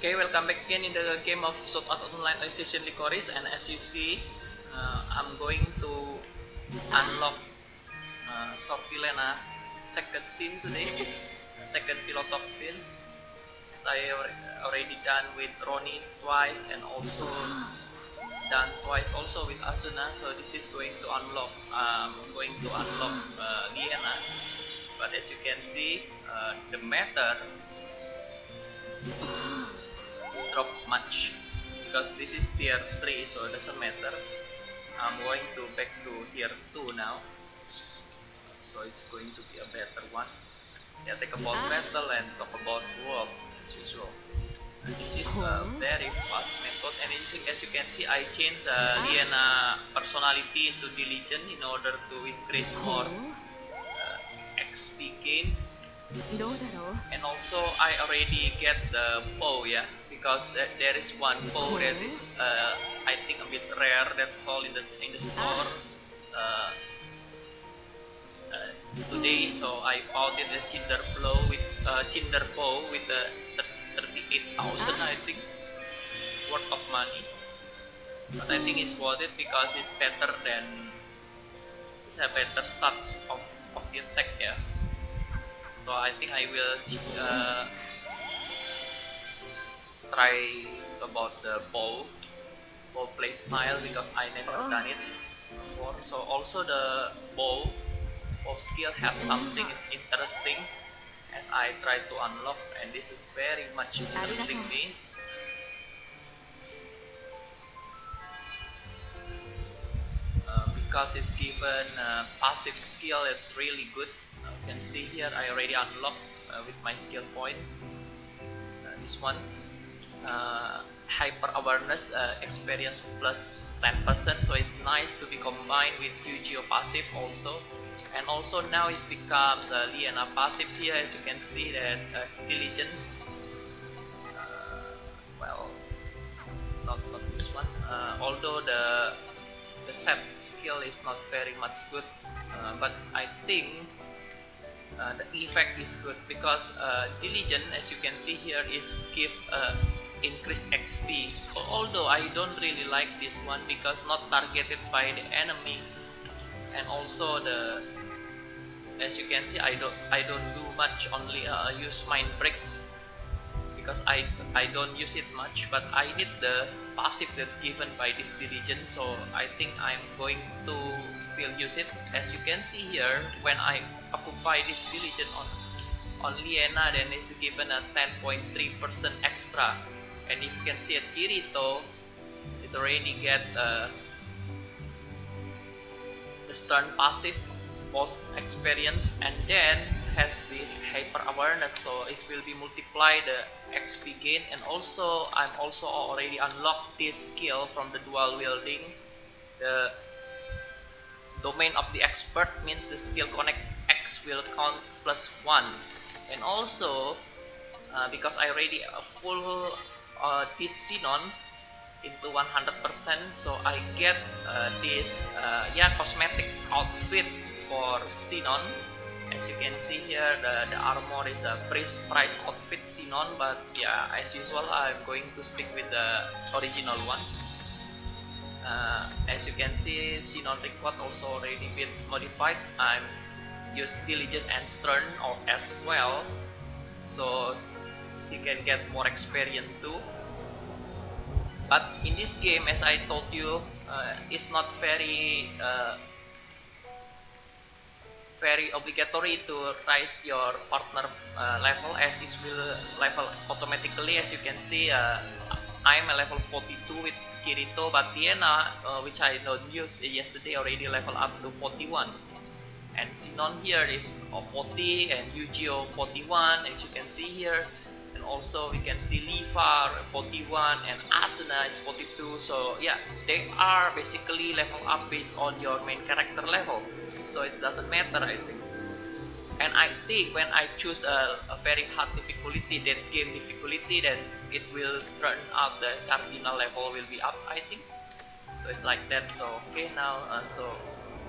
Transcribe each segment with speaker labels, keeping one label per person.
Speaker 1: Okay, welcome back again in the game of Sword Art Online Alicization Lycoris, and as you see, I'm going to unlock Sortiliena second scene today, second PillowTalk scene. As I already done with Ronnie twice and also done twice also with Asuna, so this is going to unlock. Going to unlock Liena, but as you can see, the matter is drop much because this is tier 3, so it doesn't matter. I'm going to back to tier 2 now, so it's going to be a better one. Yeah, take about battle and talk about work as usual. This is a very fast method, and as you can see, I changed Liena personality into diligent in order to increase more XP gain. And also I already get the bow, yeah, because there is one bow that is I think a bit rare, that's sold in the store today. So I bought it a Cinder bow with the 38,000 I think worth of money, but I think it's worth it because it's better than it's a better stats of the attack, yeah. So I think I will try about the bow play style because I never done it before. So also the bow skill have something is interesting as I try to unlock, and this is very much interesting me. Because it's given passive skill, it's really good. You can see here I already unlocked with my skill point this one, hyper awareness experience plus 10%, so it's nice to be combined with Yu-Gi-Oh passive also. And also now it becomes Liena passive here, as you can see that diligent, well, not this one, although the set skill is not very much good, but I think the effect is good because diligent, as you can see here, is give increased XP. Although I don't really like this one because not targeted by the enemy, and also as you can see, I don't do much, only use mind break because I don't use it much, but I need the passive that given by this diligent, so I think I'm going to still use it. As you can see here, when I occupy this diligent on Liena, then it's given a 10.3% extra, and if you can see at Kirito, it's already get the stern passive post experience, and then has the hyper awareness, so it will be multiply the XP gain. And also I'm also already unlocked this skill from the dual wielding, the domain of the expert, means the skill connect X will count +1. And also because I already full this Xenon into 100%, so I get this cosmetic outfit for Xenon. As you can see here, the armor is a price outfit Xenon, but yeah, as usual I'm going to stick with the original one. As you can see, Xenon record also already been modified. I'm use diligent and stern as well, so she can get more experience too. But in this game, as I told you, it's not very obligatory to raise your partner level, as this will level automatically. As you can see, I'm a level 42 with Kirito, but Liena, which I don't use yesterday, already level up to 41. And Xenon here is 40, and Yu-Gi-Oh 41, as you can see here. And also we can see Liva 41 and Asuna is 42. So yeah, they are basically level up based on your main character level, so it doesn't matter, I think. And I think when I choose a very hard difficulty, that game difficulty, then it will turn out the cardinal level will be up, I think. So it's like that. So okay, now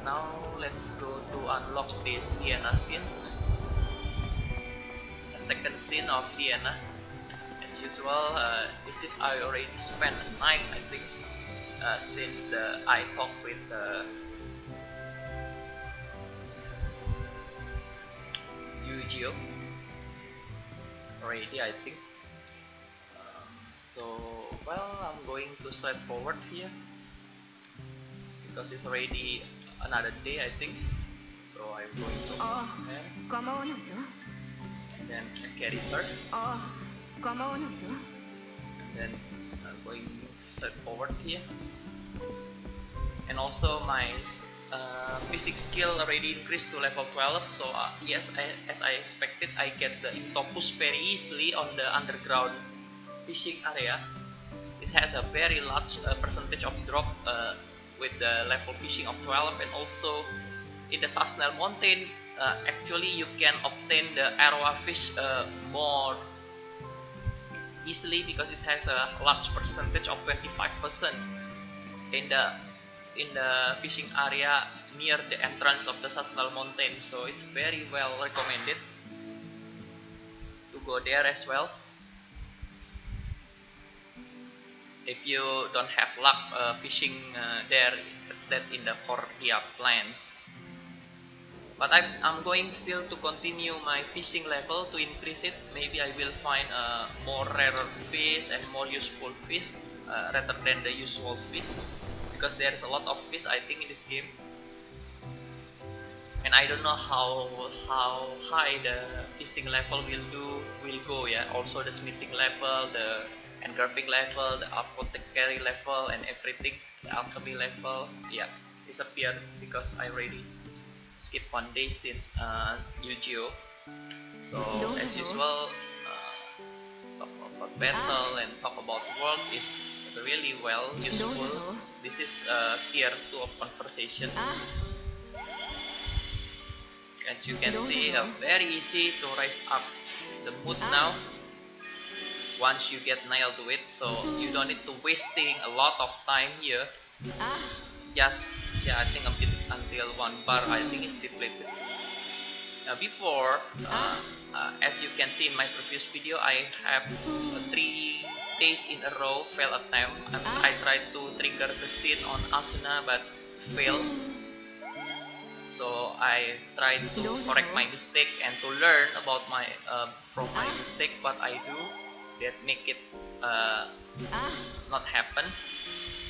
Speaker 1: now let's go to unlock this Liena scene, a second scene of Liena. as usual, this is I already spent a night, I think, since I talked with Yu already, I think. So, well, I'm going to straight forward here because it's already another day, I think. So I'm going to and then I carry her, and then I'm going straight forward here. And also my physics skill already increased to level 12. So yes, as I expected, I get the Inktopus very easily on the underground fishing area. It has a very large percentage of drop with the level fishing of 12, and also in the Sasnel mountain, actually you can obtain the Aroa fish more easily because it has a large percentage of 25% in the fishing area near the entrance of the Sasnel mountain. So it's very well recommended to go there as well. If you don't have luck fishing there, that in the Cordia Plains. But I'm going still to continue my fishing level to increase it. Maybe I will find more rarer fish and more useful fish rather than the usual fish, because there is a lot of fish, I think, in this game. And I don't know how high the fishing level will go. Yeah, also the smithing level, the engraving level, the apothecary level, and everything, the alchemy level, yeah, disappeared because I already skipped one day since Yu-Gi-Oh. So as usual, talk about battle and talk about world is really well useful. This is tier 2 of conversation. As you can see, very easy to rise up the mood now once you get nailed to it, so you don't need to wasting a lot of time here. Just, yeah, I think a bit until 1 bar, I think it's depleted. Before, as you can see in my previous video, I have 3 days in a row fail attempt. I tried to trigger the scene on Asuna but failed. So I tried to correct my mistake and to learn about from my mistake, what I do that make it not happen.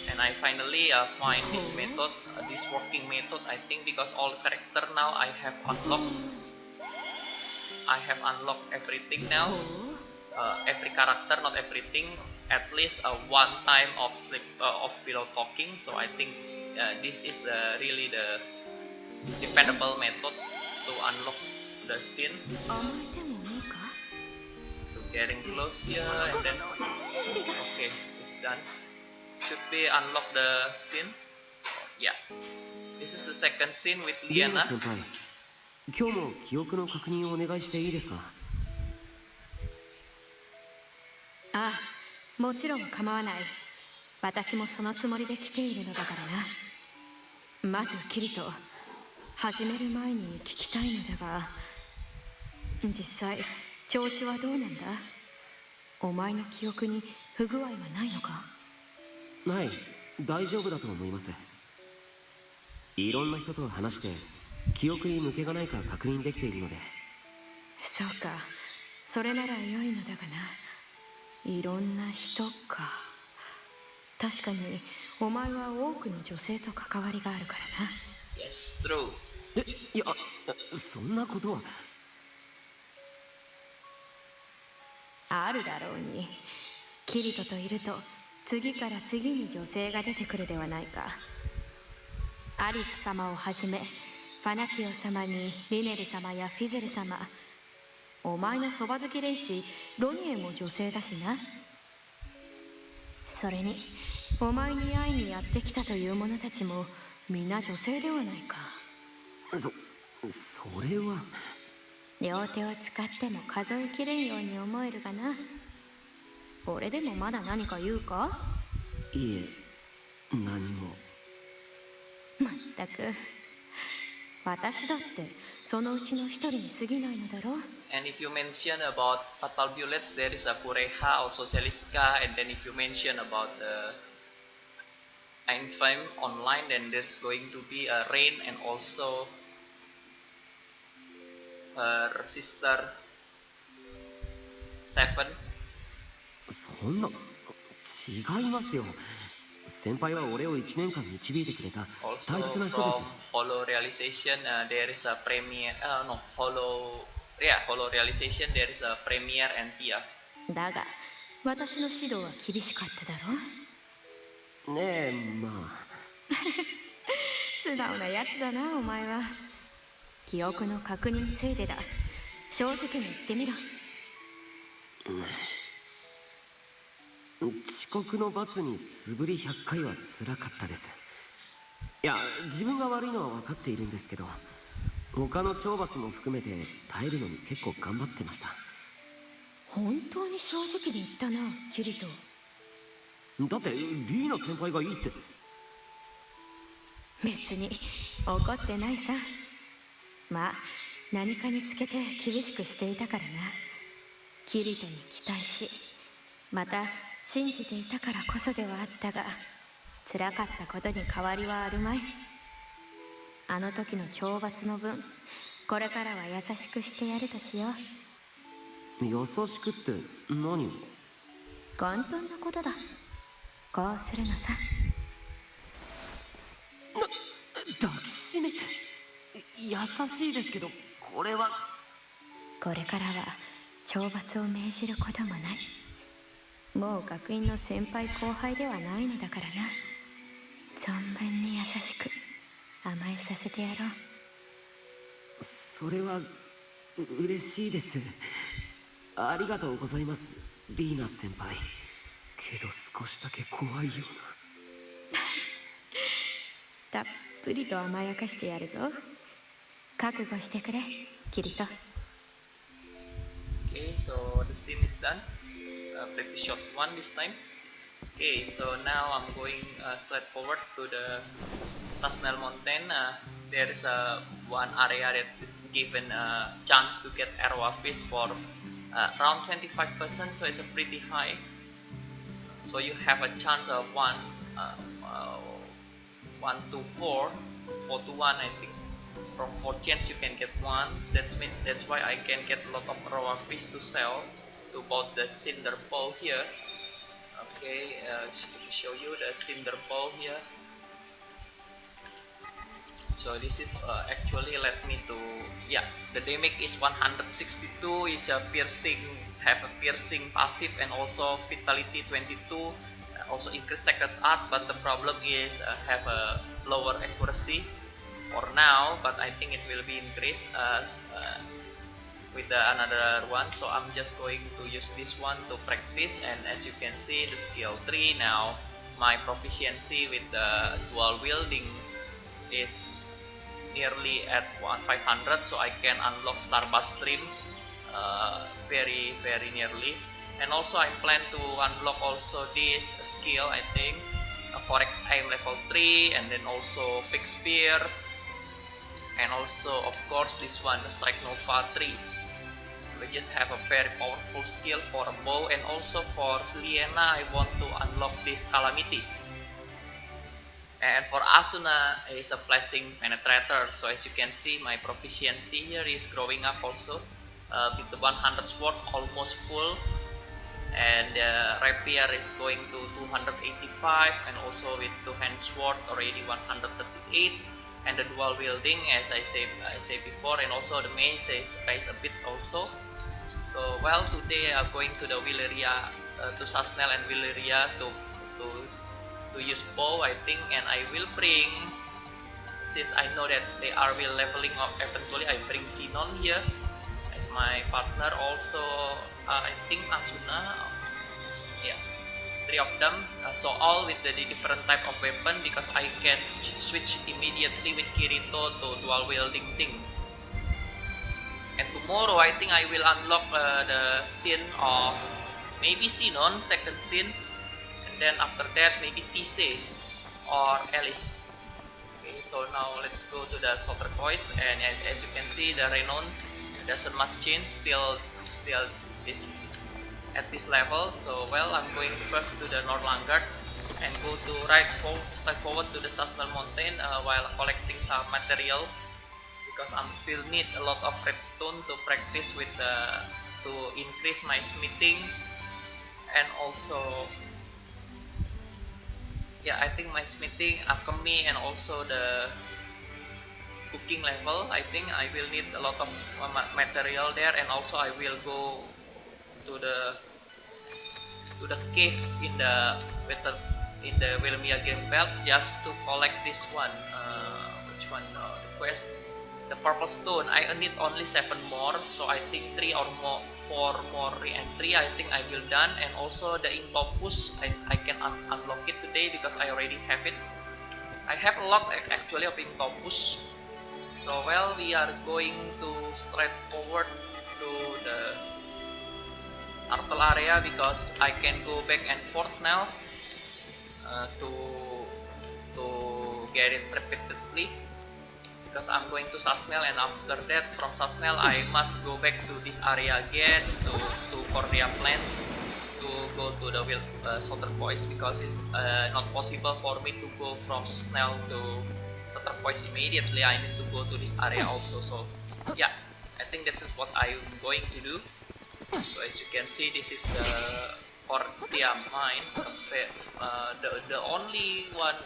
Speaker 1: And I finally find this method, this working method, I think, because all character now I have unlocked. I have unlocked everything now. Every character, not everything, at least one time of pillow talking. So I think this is really the dependable method to unlock the scene. To getting close here, and then okay, it's done. Should be unlock the scene. Yeah, this is the second scene with Liana.
Speaker 2: 今日も記憶の確認をお願いしていいですか？
Speaker 3: ああ、もちろん構わない。私もそのつもりで来ているのだからな。まずキリト、始める前に聞きたいのだが、実際調子はどうなんだ？お前の記憶に不具合はないのか？
Speaker 2: はい、大丈夫だと思います。いろんな人と話して記憶に抜けがないか確認できているので。
Speaker 3: そうか、それなら良いのだがな。いろんな人か。確かにお前は多くの女性と関わりがあるからな。
Speaker 1: Yes, true.
Speaker 2: いや、そんなことは。
Speaker 3: あるだろうに。キリトといると次から次に女性が出てくるではないか。アリス様をはじめ、ファナティオ様にリネル様やフィゼル様、お前のそば好き霊師ロニエも女性だしな。それにお前に会いにやってきたという者たちも皆女性ではないか。
Speaker 2: それは。
Speaker 3: 両手を使っても数えきれんように思えるがな。俺でもまだ何か言うか？
Speaker 2: いえ、何も。
Speaker 3: まったく、私だってそのうちの一人に過ぎないのだろう。
Speaker 1: And if you mention about fatal bullets, there is a Kureha, also Seliska, and then if you mention about the Infame online, then there's going to be a Rain and also her sister 7.
Speaker 2: そんな違いますよ。先輩は俺を1年間導いてくれた
Speaker 1: Also
Speaker 2: 大切な人です。
Speaker 1: from Hollow Realization, there is a premiere. No, Hollow Realization. There is a premiere and Tia.
Speaker 3: だが私の指導は厳しかっただろう。
Speaker 2: ねえ、まあ
Speaker 3: 素直なやつだなお前は。記憶の確認ついでだ。正直に言ってみろ。
Speaker 2: 遅刻の罰に素振り100回は辛かったです。いや、自分が悪いのは分かっているんですけど、他の懲罰も含めて耐えるのに結構頑張ってました。
Speaker 3: 本当に正直に言ったなキリト。
Speaker 2: だってリーナ先輩がいいって。
Speaker 3: 別に怒ってないさ。まあ何かにつけて厳しくしていたからな。キリトに期待し、また信じていたからこそではあったが、辛かったことに変わりはあるまい。あの時の懲罰の分、これからは優しくしてやるとしよう。
Speaker 2: 優しくって何を？
Speaker 3: 簡単なことだ。こうするのさ。
Speaker 2: 抱きしめ。優しいですけど、これは。
Speaker 3: これからは懲罰を命じることもない。もう学院の先輩後輩ではないのだからな。存分に優しく甘えさせてやろう。
Speaker 2: それは嬉しいです。ありがとうございます、リーナ先輩。けど少しだけ怖いような。
Speaker 3: たっぷりと甘やかしてやるぞ。覚悟してくれキリト。
Speaker 1: Okay, so the scene is done. Pretty short one this time. Okay, so now I'm going straight forward to the Sasnel Mountain. There is one area that is given a chance to get Arrow Fish for around 25%, so it's a pretty high. So you have a chance of 1 to 4 to 1, I think. From 4 chance you can get 1. That's why I can get a lot of raw fish to sell to both the cinder ball here. Okay, let me show you the cinder ball here. So this is actually let me to, yeah, the damage is 162, is a piercing, have a piercing passive and also vitality 22, also increase sacred art, but the problem is have a lower accuracy for now, but I think it will be increased with another one. So I'm just going to use this one to practice, and as you can see the skill 3 now, my proficiency with the dual wielding is nearly at 500, so I can unlock Starbust Stream very nearly. And also I plan to unlock also this skill, I think, correct aim level 3, and then also fixed spear, and also of course this one, the Strike Nova 3. We just have a very powerful skill for a bow, and also for Sortiliena I want to unlock this Calamity. And for Asuna is a Flashing Penetrator, so as you can see my proficiency here is growing up also. With the 100 sword almost full, and rapier is going to 285, and also with 2-hand sword already 138, and the dual wielding as I say before, and also the mace is raised a bit also. So well, today I'm going to the Willeria, to Sasnel and Willeria to use bow, I think, and I will bring, since I know that they are will leveling up eventually, I bring Sinon here as my partner. Also I think Asuna, yeah, 3 of them, so all with the different type of weapon, because I can switch immediately with Kirito to dual wielding thing. And tomorrow I think I will unlock the scene of maybe Sinon, second scene, and then after that maybe Tise or Alice. Okay, so now let's go to the Sortiliena, and as you can see, the renown doesn't much change. Still this at this level. So well, I'm going first to the Northlandard and go to straight forward to the Sasnal Mountain while collecting some material, because I'm still need a lot of redstone to practice with to increase my smithing, and also yeah, I think my smithing, alchemy, and also the cooking level, I think I will need a lot of material there, and also I will go to the cave in the Wilmia Gamepad just to collect this one. Which one? The quest, the purple stone. I need only 7 more, so I think 3 or more, 4 more re-entry. I think I will done, and also the Inktopus I can unlock it today because I already have it. I have a lot actually of Inktopus. So well, we are going to straight forward to the turtle area because I can go back and forth now to get it repeatedly, because I'm going to Sasnel, and after that from Sasnel I must go back to this area again to Cordia Plains to go to the Sortiliena, because it's not possible for me to go from Sasnel to Sortiliena immediately. I need to go to this area also. So yeah, I think that's what I'm going to do. So as you can see, this is the Cordia mines. The only one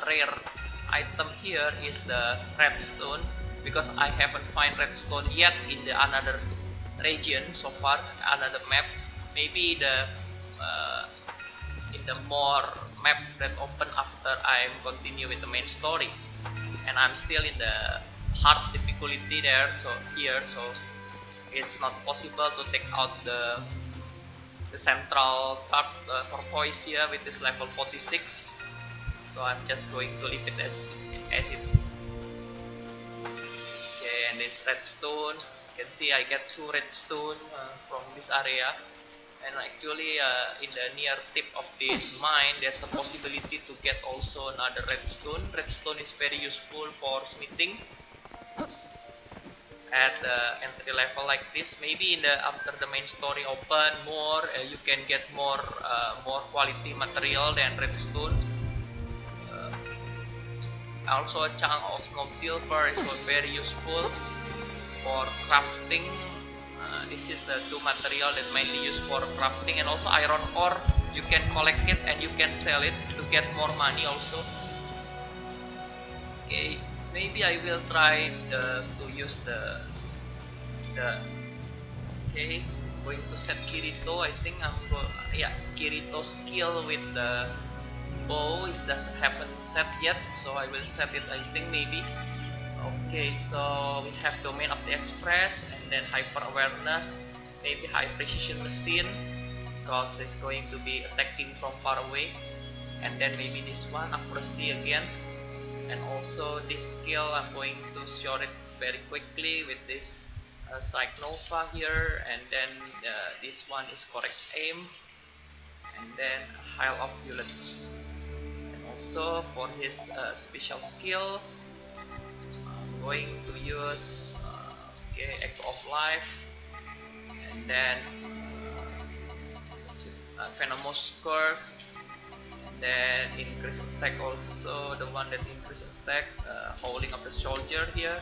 Speaker 1: rare item here is the redstone, because I haven't find redstone yet in the another region so far, another map. Maybe the in the more map that open after I continue with the main story, and I'm still in the hard difficulty there. So it's not possible to take out the central tortoise here with this level 46. So I'm just going to leave it as it. Okay, and this redstone, you can see I get 2 redstone from this area, and actually in the near tip of this mine there's a possibility to get also another redstone. Redstone is very useful for smithing at entry level like this. Maybe in the after the main story open more, you can get more quality material than redstone. Also a chunk of snow silver is very useful for crafting. This is 2 material that mainly used for crafting, and also iron ore. You can collect it and you can sell it to get more money also. Okay, maybe I will try to use the okay, going to set Kirito. I think I'm going, yeah, Kirito skill with the bow is haven't set yet, so I will set it, I think, maybe. Okay, so we have domain of the express, and then hyper awareness, maybe high precision machine, because it's going to be attacking from far away, and then maybe this one accuracy again, and also this skill I'm going to show it very quickly with this strike nova here, and then this one is correct aim, and then Hail of Bullets. Also for his special skill, I'm going to use okay, Echo of Life, and then Venomous Curse, and then increase attack also, the one that increase attack, Howling of the Soldier here,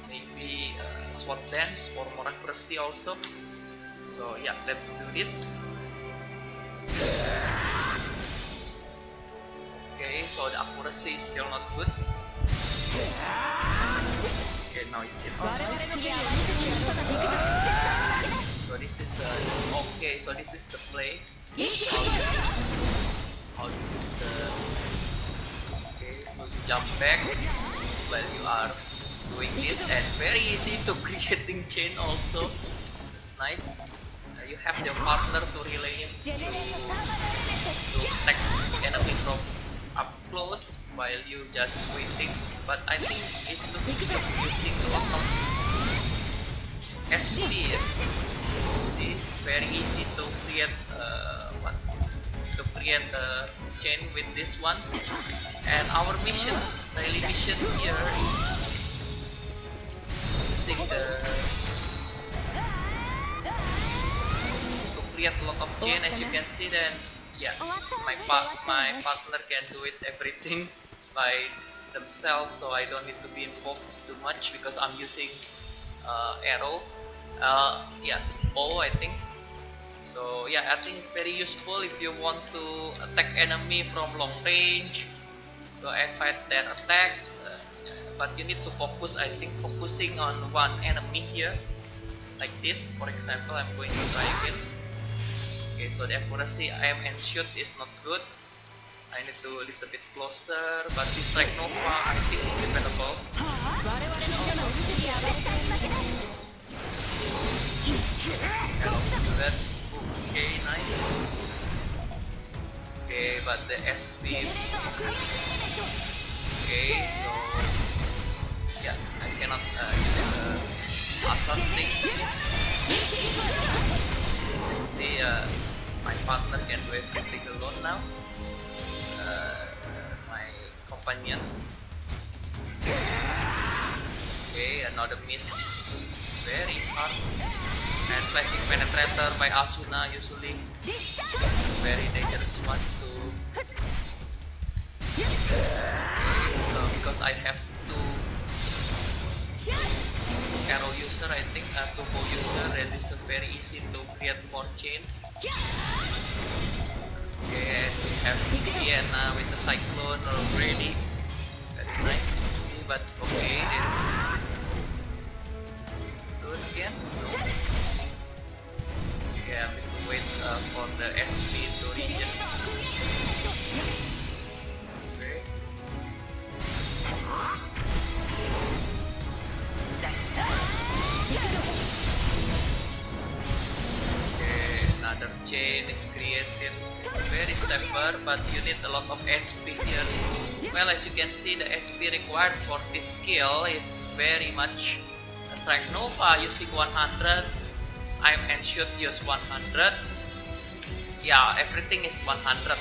Speaker 1: maybe SWAT Dance for more accuracy also. So yeah, let's do this. Okay, so the accuracy is still not good. Okay, now it's it. So this is okay. So this is the play. How to use the. Okay, so you jump back while you are doing this, and very easy to creating chain also. It's nice. You have your partner to relay to attack enemy from up close while you just waiting, but I think it's looking good using a lot of SP. See, very easy to create to create a chain with this one. And our mission, daily mission here is using the to create a lot of chain. As you can see, then yeah, my partner can do it everything by themselves, so I don't need to be involved too much because I'm using arrow, yeah, bow I think. So yeah, I think it's very useful if you want to attack enemy from long range, to evade their attack, but you need to focus. I think focusing on one enemy here, like this for example. I'm going to try again. Okay, so the accuracy aim and shoot is not good. I need to a little bit closer, but this Strike Nova I think is defendable. That's okay, nice. Okay, but the SP. Okay, so yeah, I cannot use the assault thing. Let's see, my partner can do everything alone now. My companion. Okay, another miss. Very hard. And flashing penetrator by Asuna usually very dangerous one to because I have two arrow user, I think two bow user, and it's very easy to create more chain. Okay, and we have Sortiliena with the cyclone already. Very nice to see, but okay, it's good again. Okay, I need to wait for the SP to regen. Okay. Okay, another chain is created. It's very safer, but you need a lot of SP here. Well, as you can see, the SP required for this skill is very much a Strike Nova using 100. Aim and shoot use 100. Yeah, everything is 100.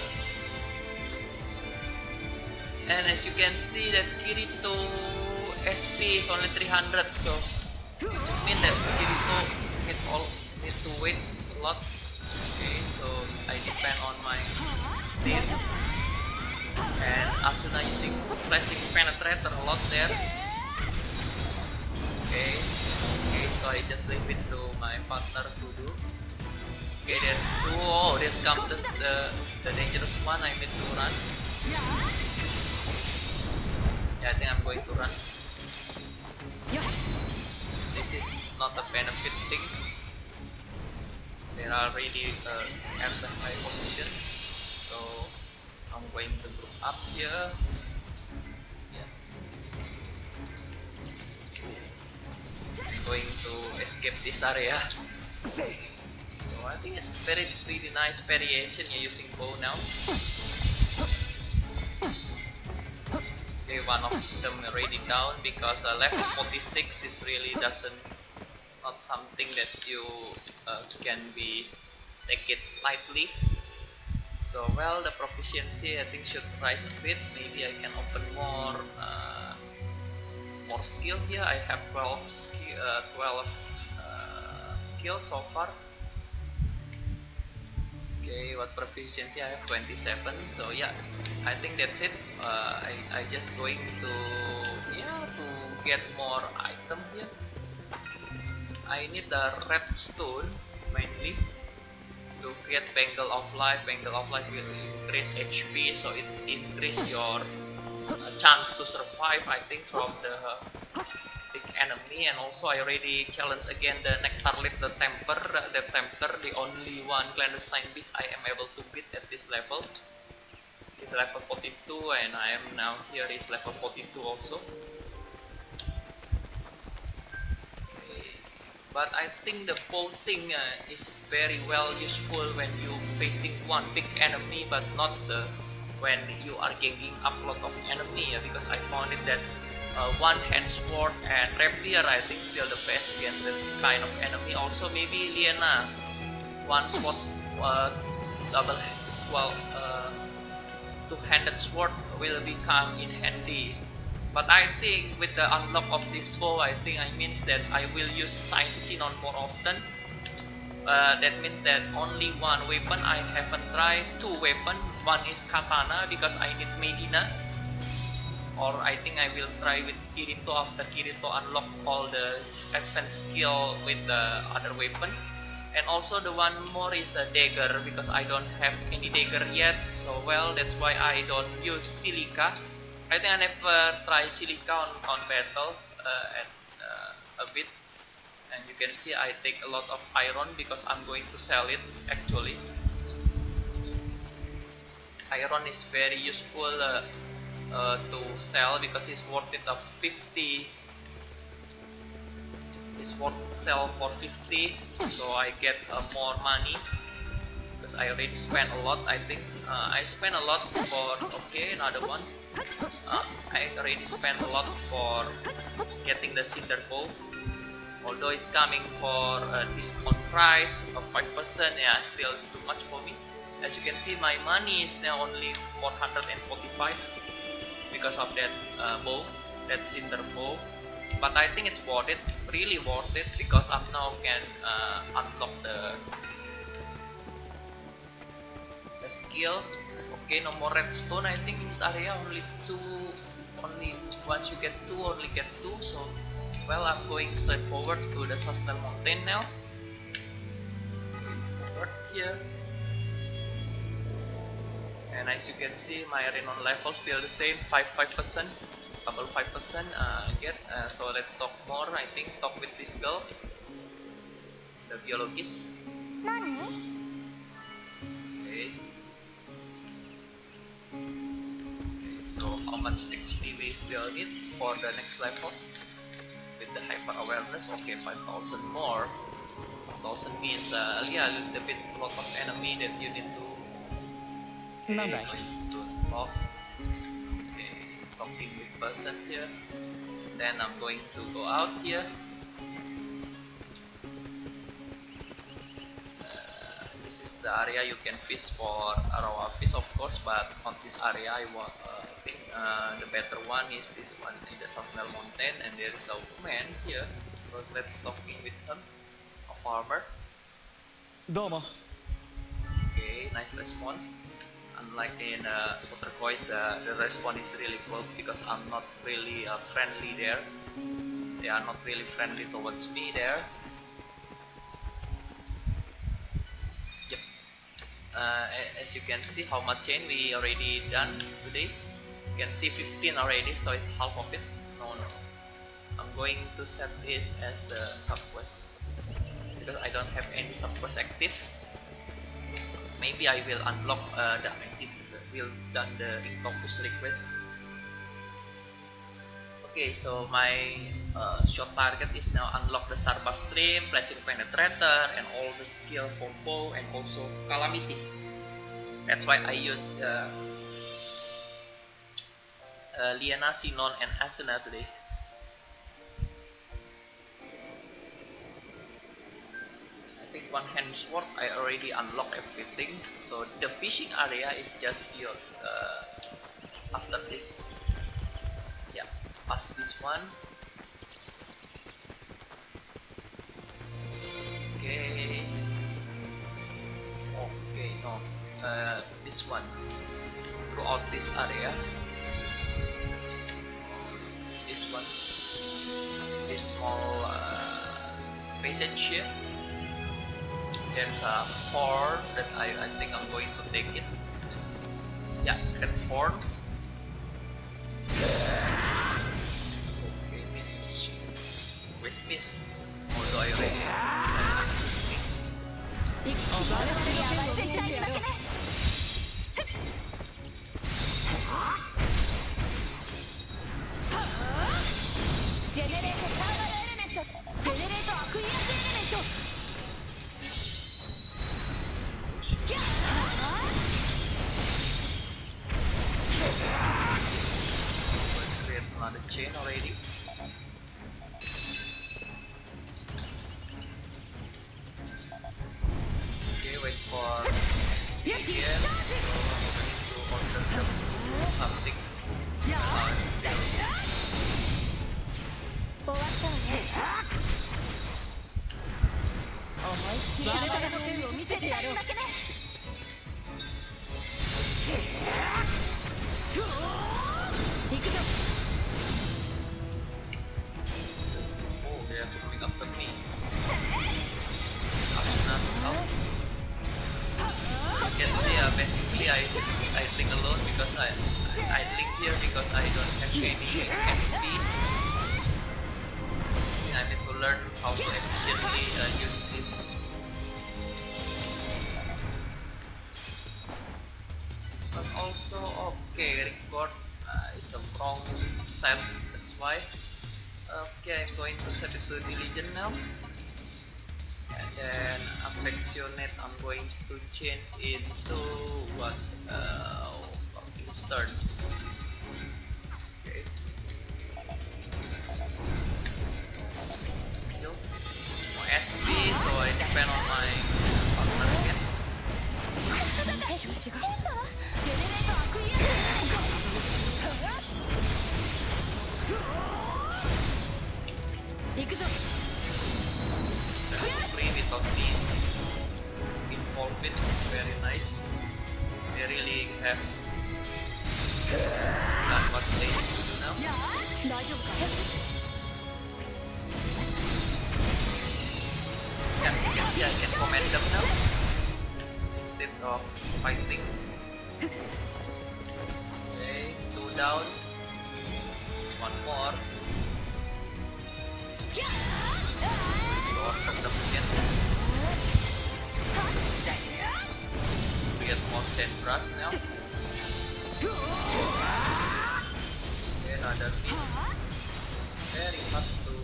Speaker 1: And as you can see that Kirito SP is only 300, so it means that Kirito need to wait a lot. Okay, so I depend on my team. And Asuna using flashing penetrator a lot there. Okay, so I just leave it to my partner to do. Okay, there's two. Oh, there's come the dangerous one. I need to run. Yeah, I think I'm going to run. This is not a benefit thing. They are already at the high position, so I'm going to group up here. Going to escape this area. So I think it's really nice variation you're using bow now. Okay, one of them already down because level 46 is really not something that you can be take it lightly. So well, the proficiency I think should rise a bit. Maybe I can open more skill here. I have 12 skills so far. Okay, what proficiency? I have 27. So yeah, I think that's it. I just going to get more item here. I need the redstone mainly to create Bangle of Life. Bangle of Life will increase HP, so it increase your chance to survive, I think, from the big enemy. And also I already challenged again the Nectarlit, the Temper, the only one clandestine beast I am able to beat at this level. It's level 42 and I am now here is level 42 also. Okay. But I think the bow thing is very well useful when you facing one big enemy, but not when you are ganging up a lot of enemy, because I found it that one hand sword and rapier I think still the best against that kind of enemy. Also maybe Liena, one sword double well, two-handed sword will become in handy. But I think with the unlock of this bow, I think it means that I will use Xenon more often. That means that only one weapon I haven't tried. Two weapons. One is katana because I need Medina. Or I think I will try with Kirito after Kirito unlock all the advanced skill with the other weapon. And also the one more is a dagger because I don't have any dagger yet. So well, that's why I don't use silica. I think I never try silica on battle a bit. And you can see I take a lot of iron because I'm going to sell it actually. Iron is very useful to sell because it's worth it of 50. It's worth sell for 50, so I get more money because I already spent a lot. I think I spent a lot for another one. I already spent a lot for getting the cinder bow. Although it's coming for a discount price of 5%, yeah, still it's too much for me. As you can see, my money is now only 445 because of that bow, that cinder bow. But I think it's worth it, really worth it, because I'm now can unlock the skill. Okay, no more redstone. I think in this area only once you get two, only get two. So well, I'm going straight forward to the Sasnal Mountain now. Forward here. And as you can see, my renown level still the same, 5%, double 5% again. So let's talk more. I think talk with this girl, the biologist. Okay. So how much XP we still need for the next level? With the hyper awareness, okay, 5,000 more. 5,000 means yeah, a little bit lot of enemy that you need to. Okay, talk. Okay, talking with person here. Then I'm going to go out here. This is the area you can fish for raw fish, of course, but on this area I want the better one is this one in the Sasnal Mountain, and there is a woman here. So let's talking with him, a farmer.
Speaker 4: Domo.
Speaker 1: Okay, nice response. Unlike in Sortiliena, the response is really cool because I'm not really friendly there. They are not really friendly towards me there. Yep. As you can see, how much chain we already done today. You can see 15 already, so it's half of it. No. I'm going to set this as the subquest because I don't have any subquest active. Maybe I will unlock will done the Inktopus request. Okay, so my short target is now unlock the Starburst Stream, Flashing Penetrator, and all the skill for bow and also Calamity. That's why I use Liana, Sinon, and Asuna today. I think one hand sword I already unlocked everything. So the fishing area is just beyond after this. Yeah, past this one. Okay. Okay, no. This one. Throughout this area. This one. This small passage here. There's a horn that I think I'm going to take it. Yeah, that horn. Okay, miss. Where's miss? Although I already decided to sing. Let's create another chain already. Okay, wait for experience. So something. Still.
Speaker 3: 終わったわね。思いっきり我々の剣を見せてやろう。行くぞ。
Speaker 1: Oh, they are coming after me. Asuna out. You can see, basically I link alone because I link here because I don't have any SP. I need to learn how to efficiently use this. But also, okay, record is a wrong set. That's why. Okay, I'm going to set it to diligent now. And then affectionate, I'm going to change into what? Start. Okay. Skill. More SP, so I depend on my partner again.
Speaker 3: 調子がジェネレータークリア。 行くぞ。
Speaker 1: Free without me involved in. Very nice. They really have done what they need to do now.
Speaker 3: 大丈夫か。
Speaker 1: Yeah, you can see I can command them now instead of fighting. Okay, 2 down. Just 1 more. Order them again. We get more 10 brush now. Okay, another piece. Very hard to do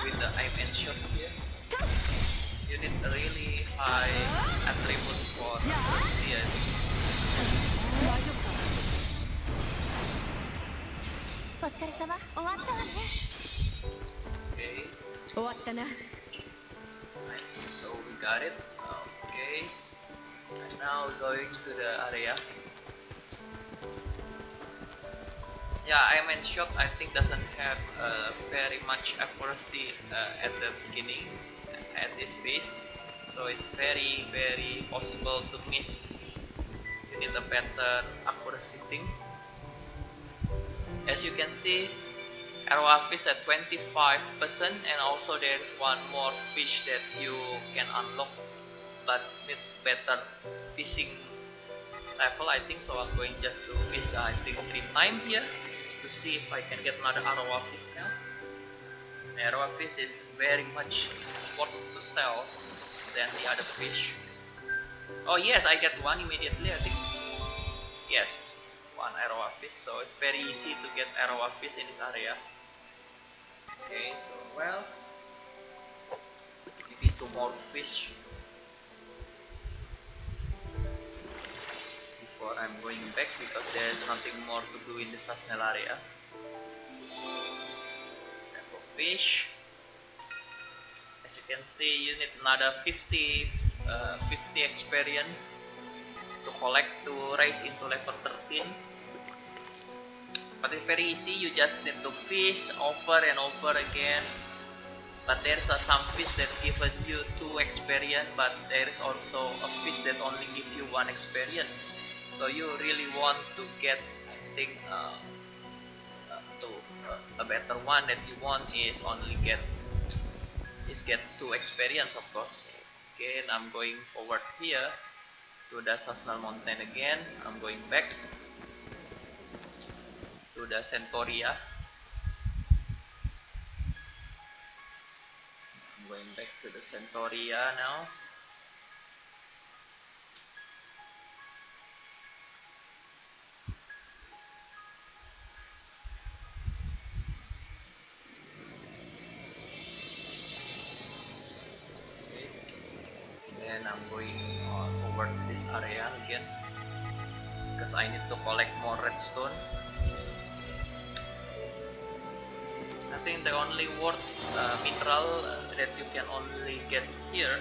Speaker 1: with the aim and shot here. You need a really high attribute for accuracy, I think.
Speaker 3: 大丈夫か。お疲れ様。終わったわね。
Speaker 1: Okay,
Speaker 3: 終わったな。
Speaker 1: nice. So we got it. Okay. And now we're going to the area. Yeah, aim and shot I think doesn't have very much accuracy at the beginning at this base, so it's very possible to miss. You need a better accuracy thing. As you can see, arrow fish at 25%, and also there is one more fish that you can unlock, but need better fishing level I think. So I'm going just to fish I think 3 times here to see if I can get another arrow fish now. Arrow fish is very much worth to sell than the other fish. Oh yes, I get one immediately I think. Yes, one arrow fish, so it's very easy to get arrow fish in this area. Okay, so well, maybe 2 more fish before I'm going back because there's nothing more to do in the Sasnel area. Fish. As you can see, you need another 50 experience to collect to raise into level 13. But it's very easy, you just need to fish over and over again. But there's some fish that give you 2 experience, but there is also a fish that only give you 1 experience. So you really want to get, I think, a better one that you want is only get 2 experience, of course. Okay, and I'm going forward here to the Sasnal Mountain again. I'm going back to the Centauria. I'm going back to the Centauria now. And I'm going toward this area again because I need to collect more redstone. I think the only worth mineral that you can only get here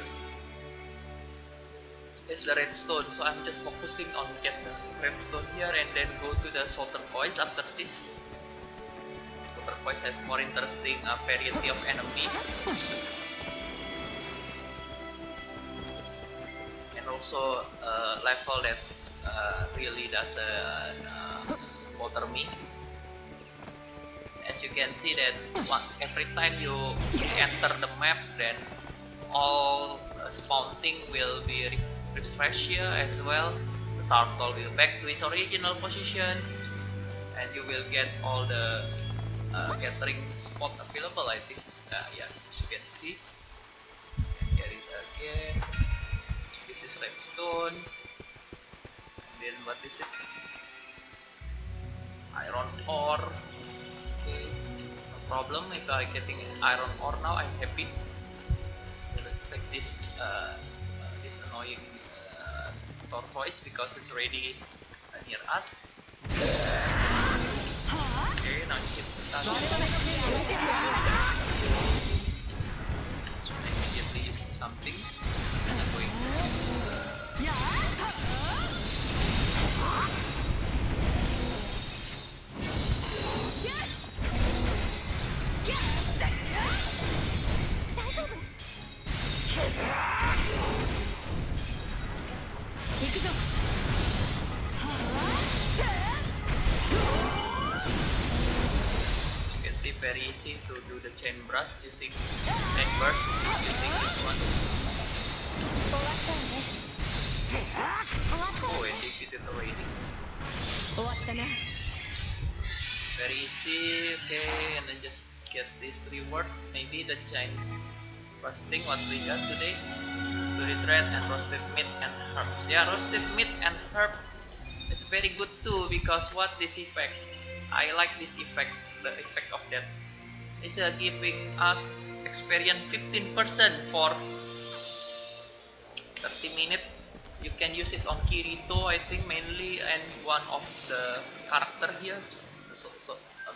Speaker 1: is the redstone, so I'm just focusing on get the redstone here and then go to the Sortiliena after this. Sortiliena has more interesting variety of enemy. And also level that really doesn't bother me. As you can see that every time you enter the map, then all spawn thing will be refreshed here as well. The turtle will back to its original position, and you will get all the gathering spot available, I think. Yeah, as you can see. Get it again. This is redstone. And then what is it? Iron ore. Okay, no problem. If I'm getting iron ore now, I'm happy. Okay, let's take this this annoying tortoise because it's already near us. Okay, now ship that. So immediately use something. I'm going to use. Very easy to do the chain brush using chain burst using this one. Oh, it defeated already. Very easy. Okay, and then just get this reward. Maybe the chain brush thing what we got today. Story thread and roasted meat and herbs. Yeah, roasted meat and herb is very good too because what this effect? I like this effect. The effect of that is giving us experience 15% for 30 minutes. You can use it on Kirito, I think mainly, and one of the character here. So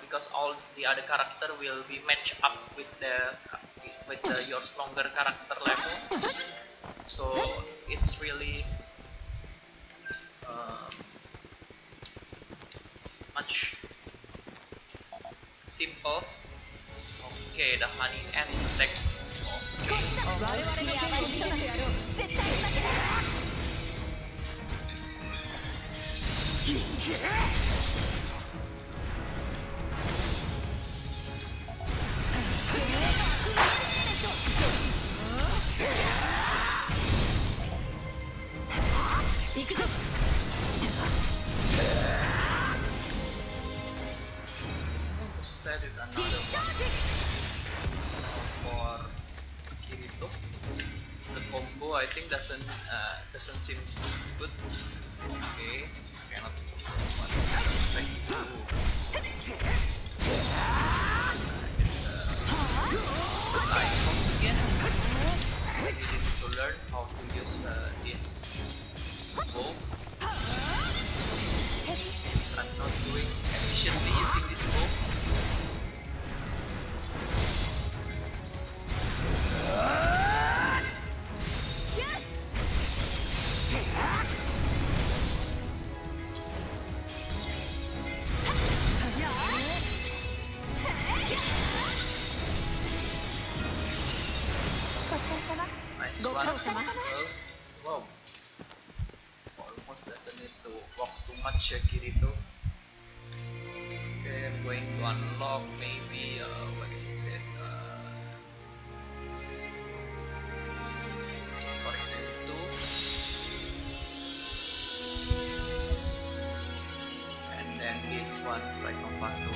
Speaker 1: because all the other character will be matched up with your stronger character level. So it's really much simple. Okay, the honey ant is attacked. Set it another one for Kirito. The combo I think doesn't seem good. Okay, cannot use this one. Back to Lycoris again. We need to learn how to use this bow. I'm not doing efficiently using this bow. Nice one. Close. Wow. Almost doesn't need to walk too much, Kirito. Okay, I'm going to unlock maybe what is it said? Corrected 2. And then this one is like Nova 2.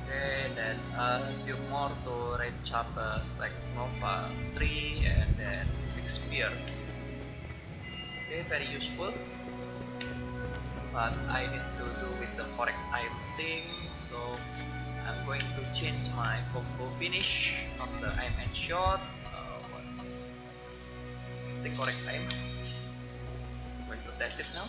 Speaker 1: Okay, then a few more to reach up like Nova 3 and then fix spear. Okay, very useful. But I need to do with the correct time thing, so I'm going to change my combo finish, not the aim and shot. The correct time. I'm going to test it now.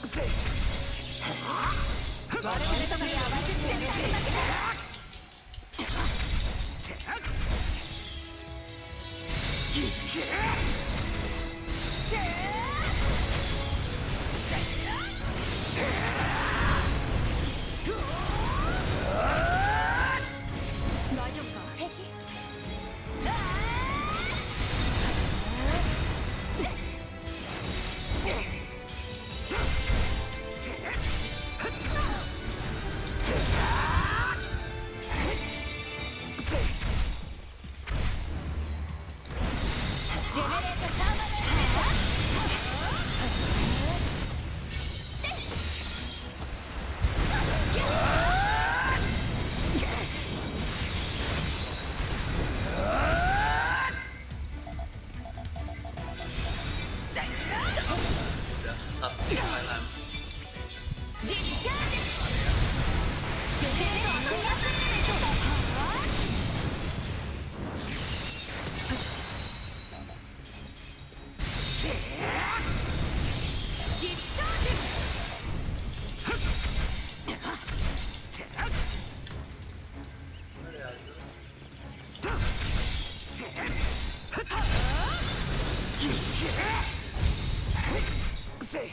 Speaker 1: So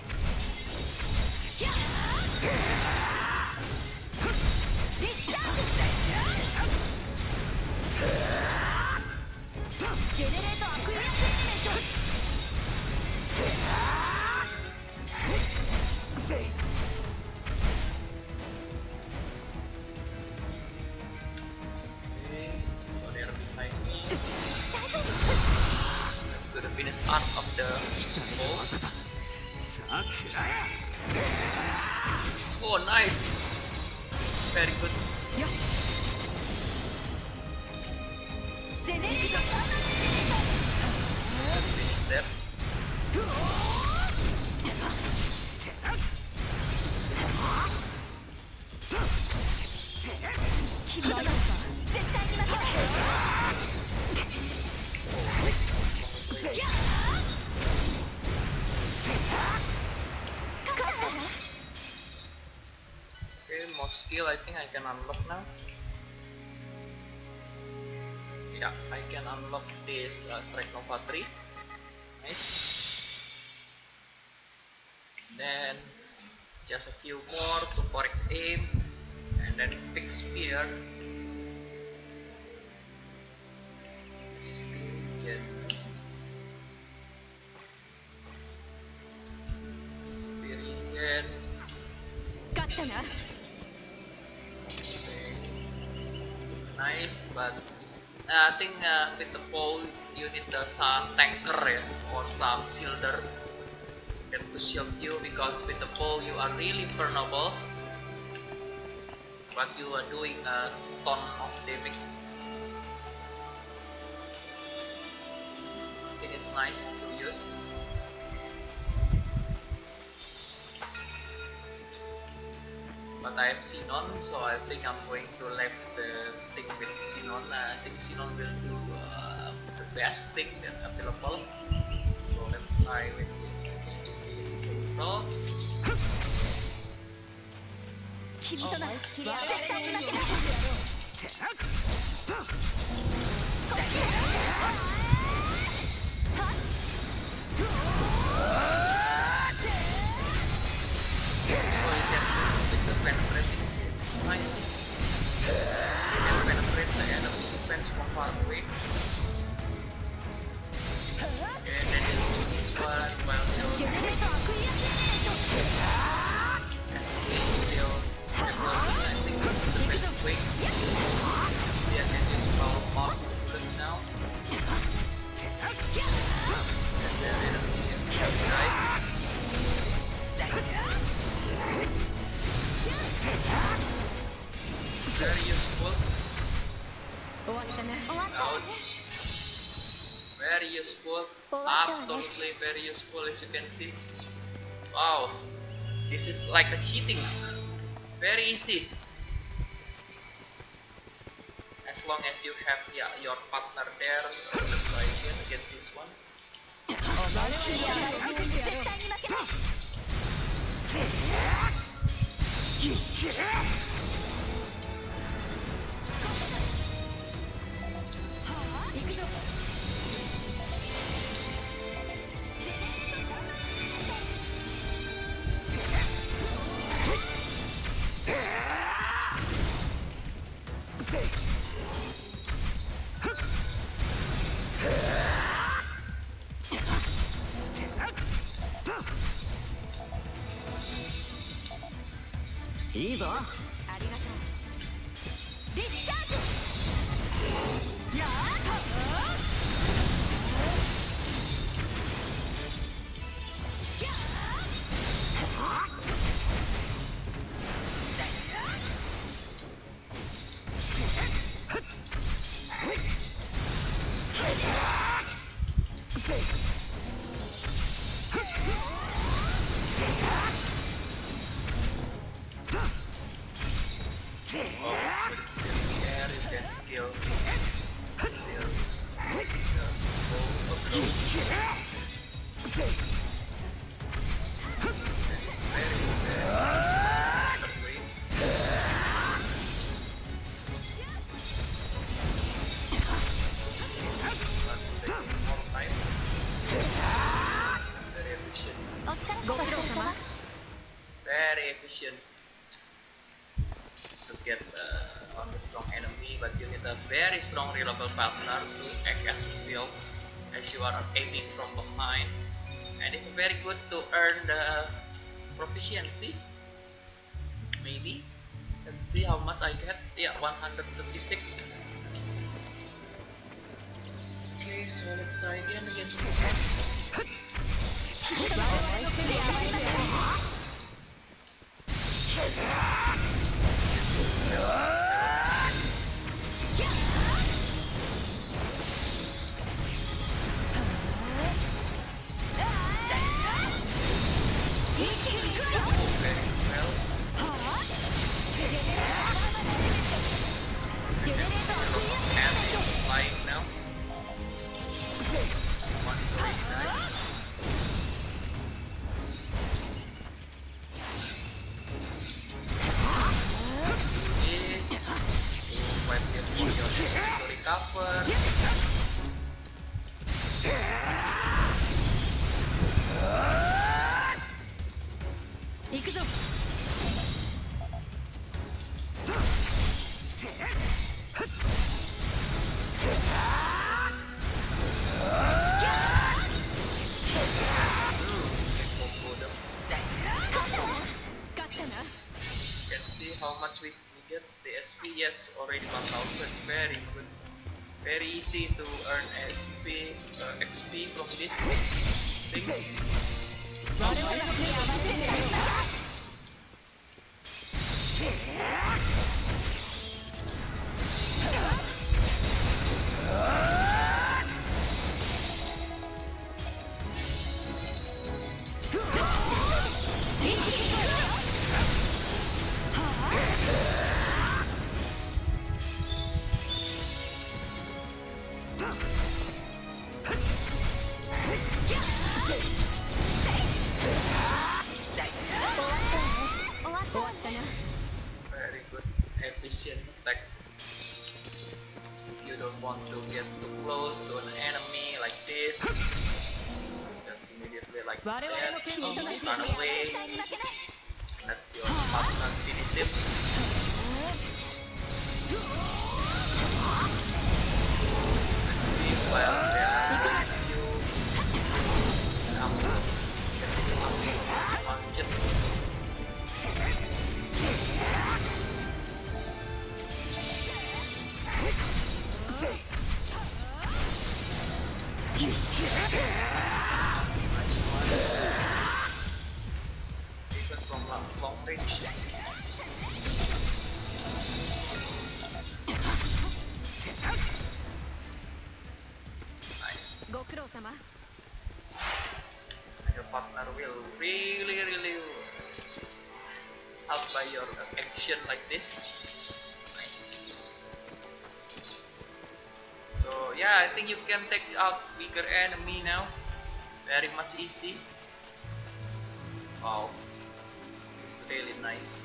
Speaker 1: they're behind me. Let's do the finish art of the ball. Oh, nice! Very good. Finish that. Okay, more skill I think I can unlock now. Yeah, I can unlock this Strike Nova 3. Nice. Then just a few more to correct aim and then fix spear. Spear again. Nice, but I think with the pole you need some tanker or some shielder to shield you, because with the pole you are really vulnerable, but you are doing a ton of damage. It is nice to use. But I have Xenon, so I think I'm going to leave the thing with Xenon. I think Xenon will do the best thing that available. So let's try with this against this total. Penetrating, nice. You can penetrate the enemy defense from far away. Okay, then you do this one while your SQ is still developing. I think this is the best way. See, I can use power bullet now. And then enemy is right. Very useful. Out. Very useful. Absolutely very useful, as you can see. Wow, this is like a cheating. Very easy. As long as you have your partner there. Let's try again to get this one. position to get on the strong enemy, but you need a very strong reliable partner to act as a shield as you are aiming from behind, and it's very good to earn the proficiency. Maybe let's see how much I get. Yeah, 136. Okay, so let's try again against this one. Yes, already 1000. Very good. Very easy to earn XP from this thing. Very good, efficient attack. If you don't want to get too close to an enemy like this, just immediately like that, run away, let your partner finish it. Let's see where they are doing you. Even from long range. Nice. Your partner will really help by your action like this. Nice. So yeah, I think you can take out bigger enemy now. Very much easy. Wow, it's really nice.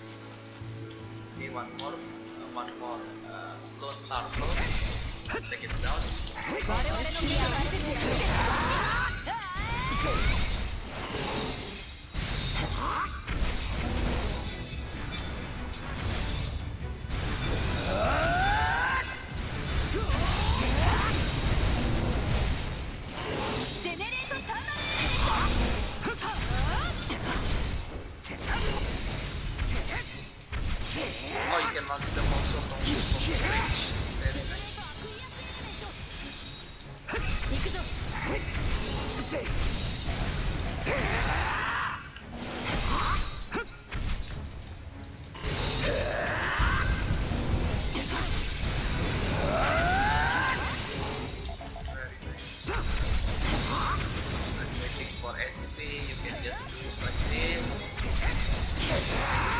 Speaker 1: Okay, one more stone turtle. Take it down. Oh, you can launch them also from range. Very nice. SP, you can just do this like this.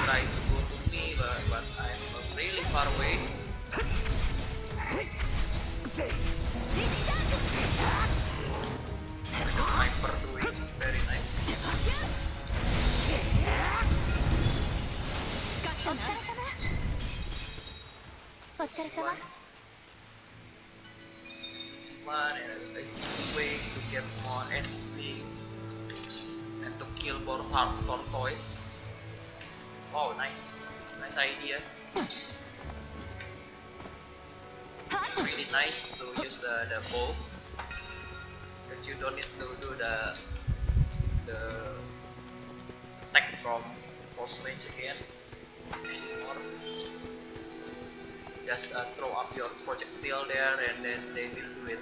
Speaker 1: Try to go to me, but I'm really far away. The sniper doing very nice. Easy one and an easy way to get more SP and to kill more tortoise. Oh, nice idea. Really nice to use the bow, because you don't need to do the attack from close range again anymore. Just throw up your projectile there and then they will do it.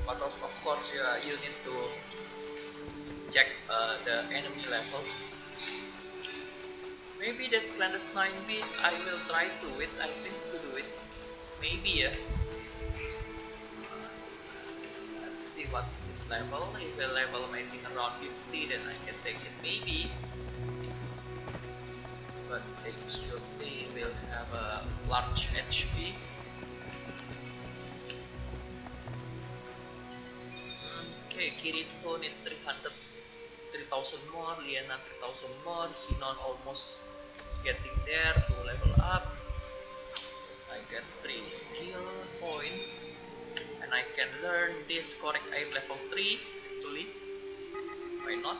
Speaker 1: But of course you need to check the enemy level. Maybe that clandestine beast I will try to it. I think to do it. Maybe let's see what level. If the level maybe around 50, then I can take it maybe. But they will have a large HP. Okay, Kirito need 3,000 more, Liena 3,000 more, Sinon almost getting there to level up. I get 3 skill point, and I can learn this correct aim level 3 actually. Why not?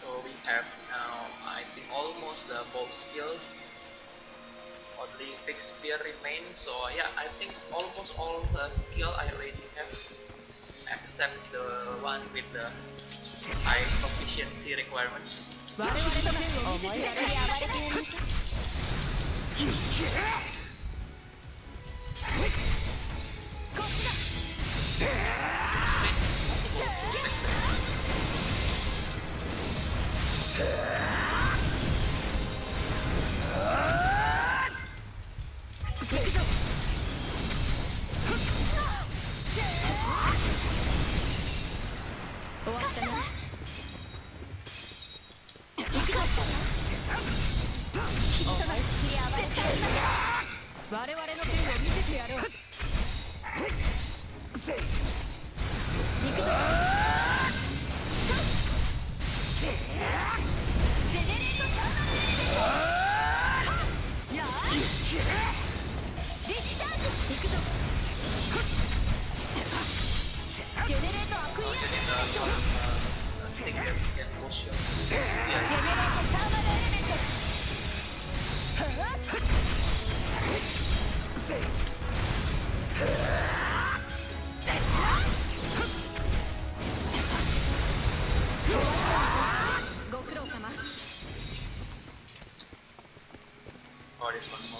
Speaker 1: So we have now, I think, almost the both skill. Only fixed spear remains. So yeah, I think almost all the skill I already have, except the one with the high proficiency requirement. Oh, there's one more.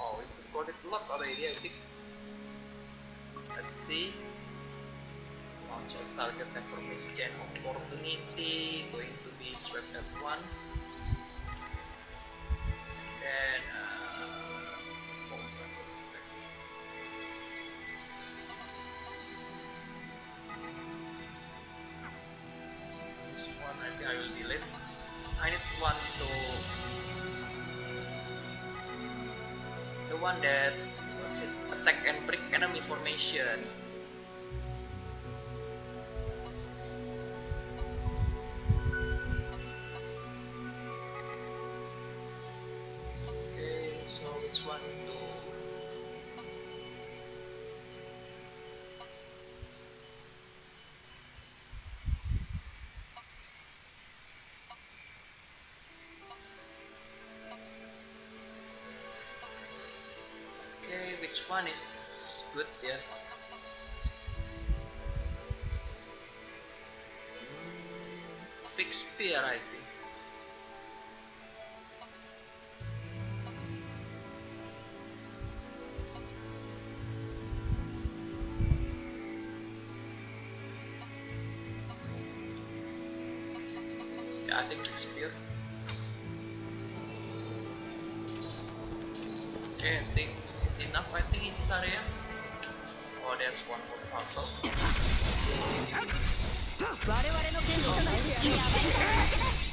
Speaker 1: Oh, it's recorded a lot already, I think. Let's see. Launch at target for miss gen opportunity. Going to be swept at 1. Then this one I think I will delete. I need one to the one that attack and break enemy formation. Okay, so which one to which one is good, yeah? Fixed spear, I think. Yeah, I think fixed spear. Okay, I think it's enough. I think in this area. Oh, there's one more puzzle.
Speaker 3: 我々の剣のタイプやべ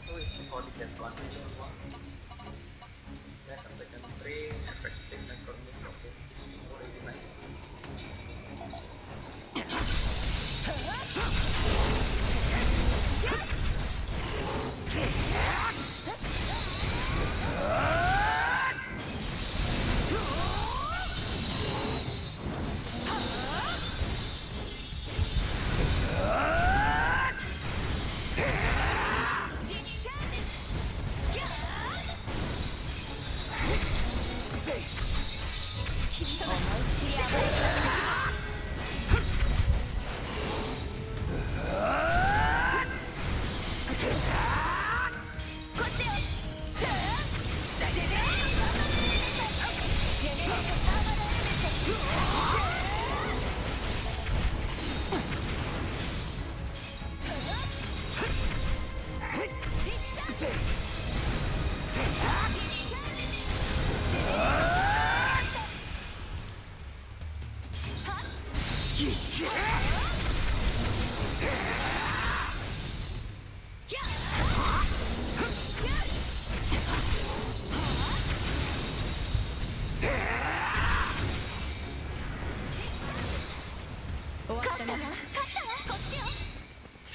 Speaker 1: Oh, it's recording that one. Back and back and frame, effective recordings. Okay, this is already nice.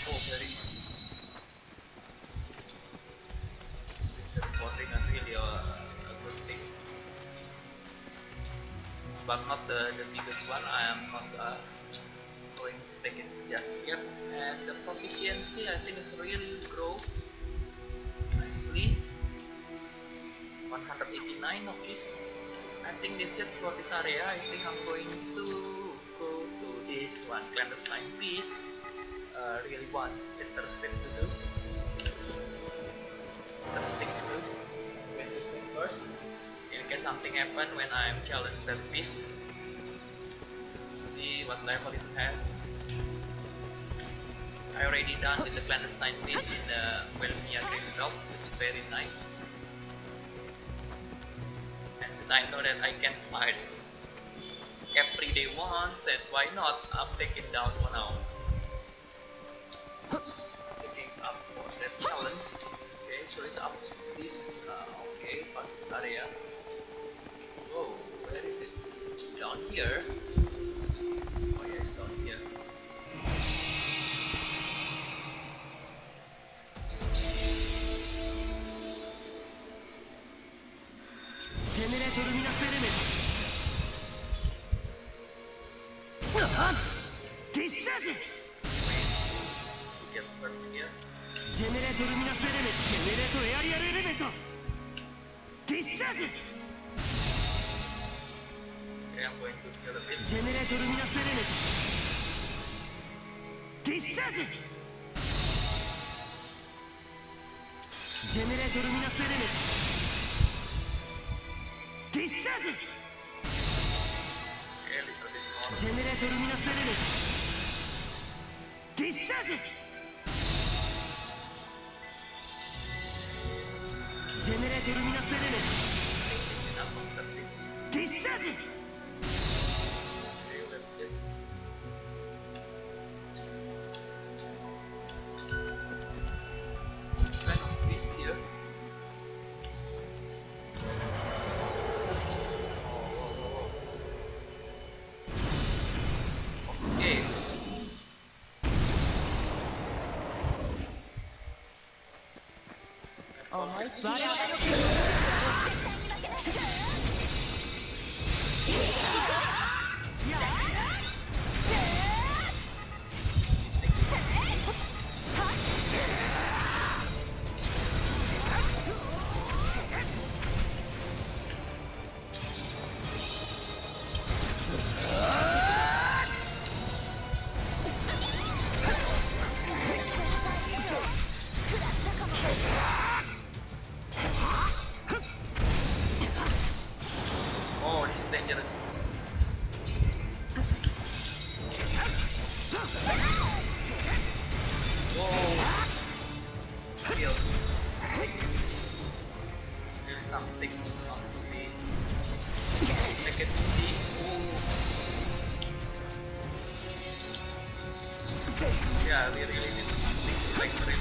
Speaker 1: Oh, there is. It's recording and really a good thing. But not the biggest one. I am not going to take it just yet. And the proficiency I think is really grow nicely. 189, okay. I think that's it for this area. I think I'm going to go to this one, clandestine piece. Really one interesting to do. When to save first, in case something happen when I'm challenged that piece. Let's see what level it has. I already done with the clandestine piece in the Welmia Gamepad. It's very nice. And since I know that I can fight every day once, then why not? I'm taking down one now. Taking up for that challenge. Okay, so it's up this. Okay, past this area. Oh, where is it? Down here. Oh yeah, it's down here.
Speaker 2: Generator Luminous Element. Discharge!
Speaker 1: Get hurt here.
Speaker 2: Generator Luminous Element. Generator Aerial Element. Discharge!
Speaker 1: Okay, I'm going to heal a bit.
Speaker 2: Generator Luminous Element. Discharge! Generator Luminous Element. Discharge!
Speaker 1: Okay, a little bit more.
Speaker 2: Generator Luminous Element. Discharge! Generator Luminous Element.
Speaker 1: I think it's enough after this.
Speaker 2: Discharge!
Speaker 1: Okay, let's see. Kind of piece here. Okay. feel really something not to be taken easy. Ooh. Yeah, we really need something to like for it.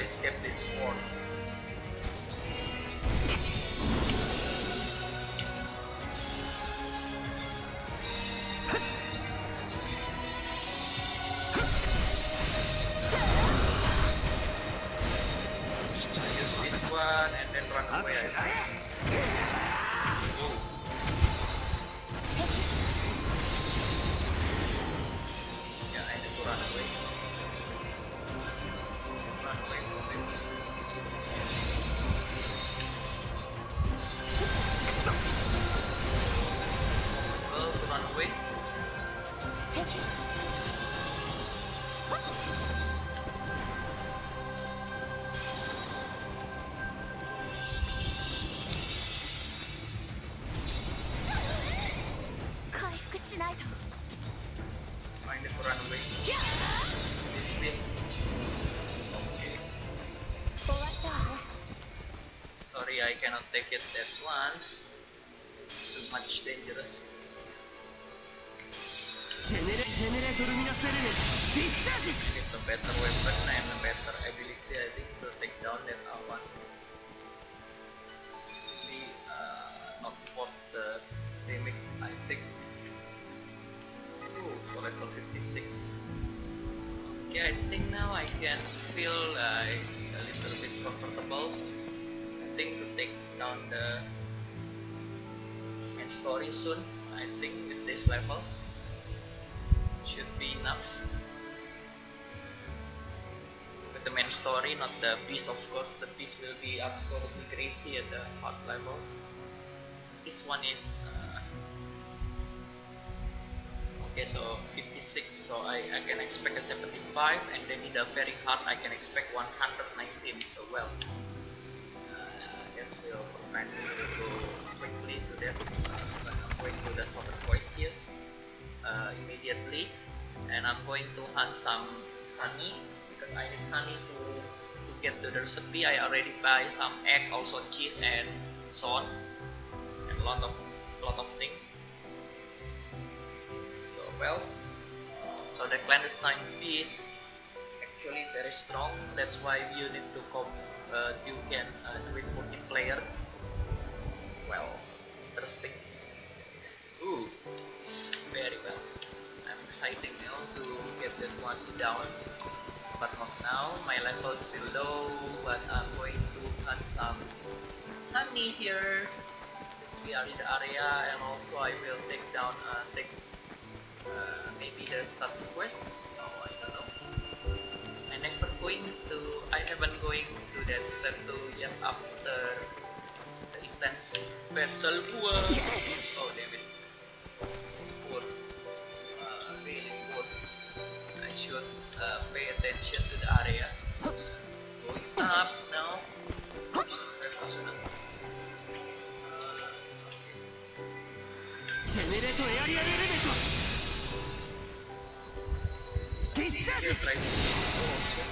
Speaker 1: Escape this war. Use this one and then run away. Yeah, I need to run away. Find it run away. This beast. Okay. Sorry, I cannot take it that one. It's too much dangerous. I need a better weapon and a better ability, I think, to take down that one. Maybe not for the damage, I think. Ooh, for level 56. Okay, I think now I can feel a little bit comfortable. I think to take down the main story soon. I think with this level should be enough. With the main story, not the beast, of course. The beast will be absolutely crazy at the hard level. This one is okay, so 56, so I can expect a 75, and then in the very hard I can expect 119, so well, that will prevent me to go quickly to that, but I'm going to the southern voice here immediately, and I'm going to hunt some honey, because I need honey to get to the recipe. I already buy some egg, also cheese and so on, and a lot of things. So well, so the clandestine beast actually very strong. That's why you need to you can do it multiplayer. Well, interesting. Ooh, very well. I'm excited now to get that one down, but not now. My level is still low, but I'm going to hunt some honey here since we are in the area, and also I will take down maybe the start quest. No, I don't know. I haven't going to that step 2 yet after the intense battle. Oh damn it, it's poor, really poor. I should pay attention to the area. Going up now. Very fast enough. Try to also.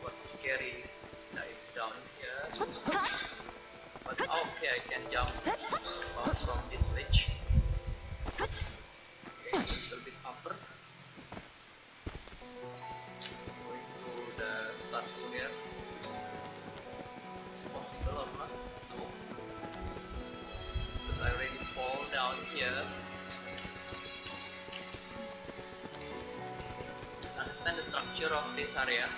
Speaker 1: What scary dive down here. But okay, I can jump from this ledge. Okay, a little bit upper. Going to the statue here. Is it possible or not? No. Because I already fall down here. Let's understand the structure of this area.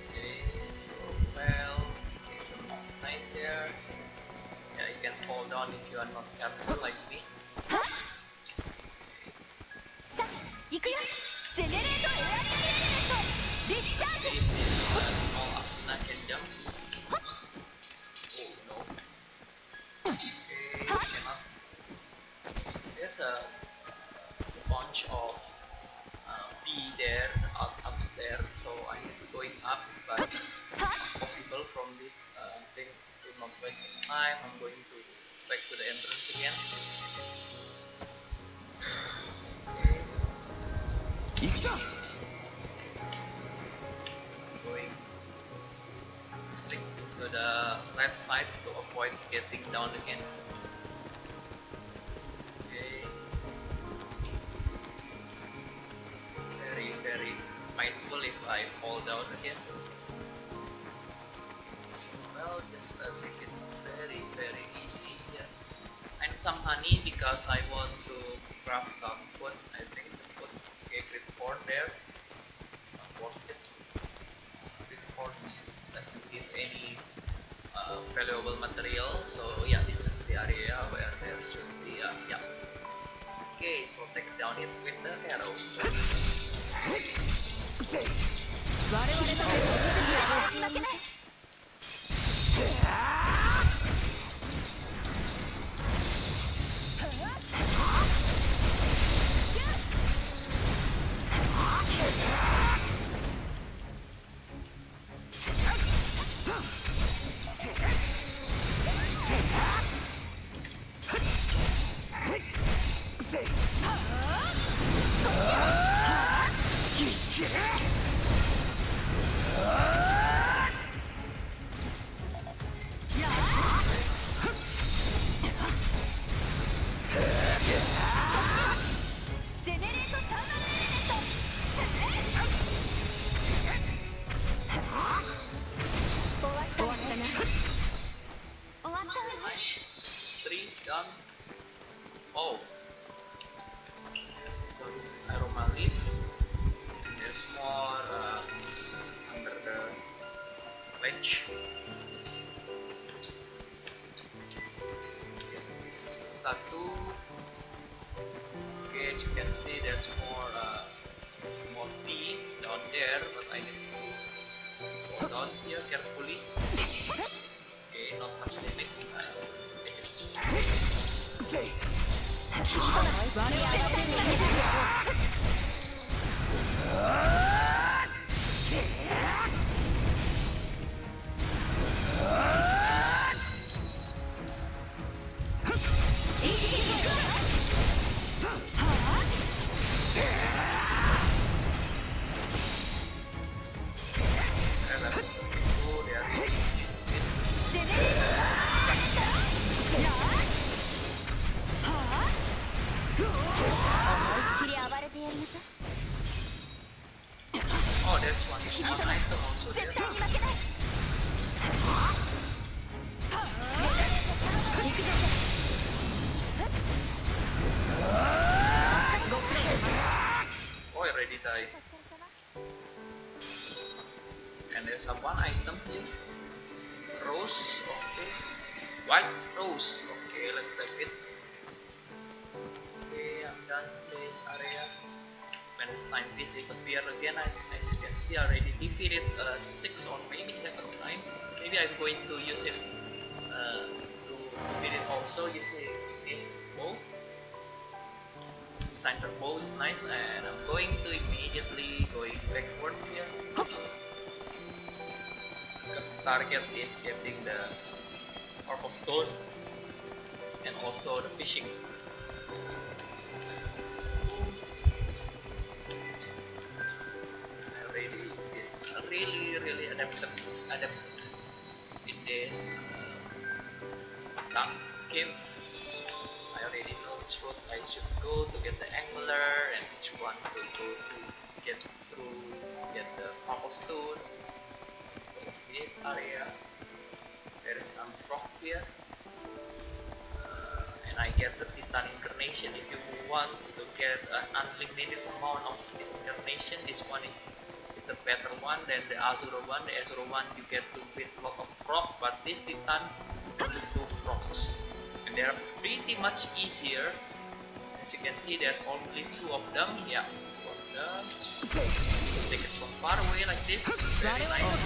Speaker 1: Okay, so well, there's a mountain there. Yeah, you can fall down if you are not careful like me. See if this small Asuna can jump. Oh no. Okay, cannot. There's a bunch of bee there, upstairs, so I need to going up, but possible from this thing to not wasting time. I'm going to back to the entrance again. Okay. Going stick to the right side to avoid getting down again. Okay. Very mindful if I fall down again. So well, just take it very easy. Yeah. And some honey because I want to grab some food. I think the food. Okay, great corn there. Not worth it. Doesn't give any valuable material, so yeah, this is the area where there should be yeah. Okay, so take down it with the arrow. Done. Oh, so this is aroma leaf. There's more under the ledge. Okay, this is the statue. Okay, as you can see, there's more tea down there, but I need to go down here carefully. Okay, not much damage. Oh, that's one item also there. Oh, I already died. And there's a one item here. Rose, okay. White rose, okay, let's take it. Okay, I'm done this area. When this timepieces appear again, as you can see, I already defeated 6 or maybe 7 times. Maybe I'm going to use it to defeat it also using this bow. The center bow is nice, and I'm going to immediately going backward here. Because the target is getting the purple stone and also the fishing. adapt in this dark cave. I already know which road I should go to get the angular and which one to go to get the cobblestone. This area, there is some frog here, and I get the Titan incarnation. If you want to get an unlimited amount of incarnation, this one is the better one than the Azura one. The Azura one you get to with a lot of frog, but this Titan with no frogs, and they are pretty much easier. As you can see, there's only 2 of them. Yeah, 2 of them. Just take it from far away like this. Very nice.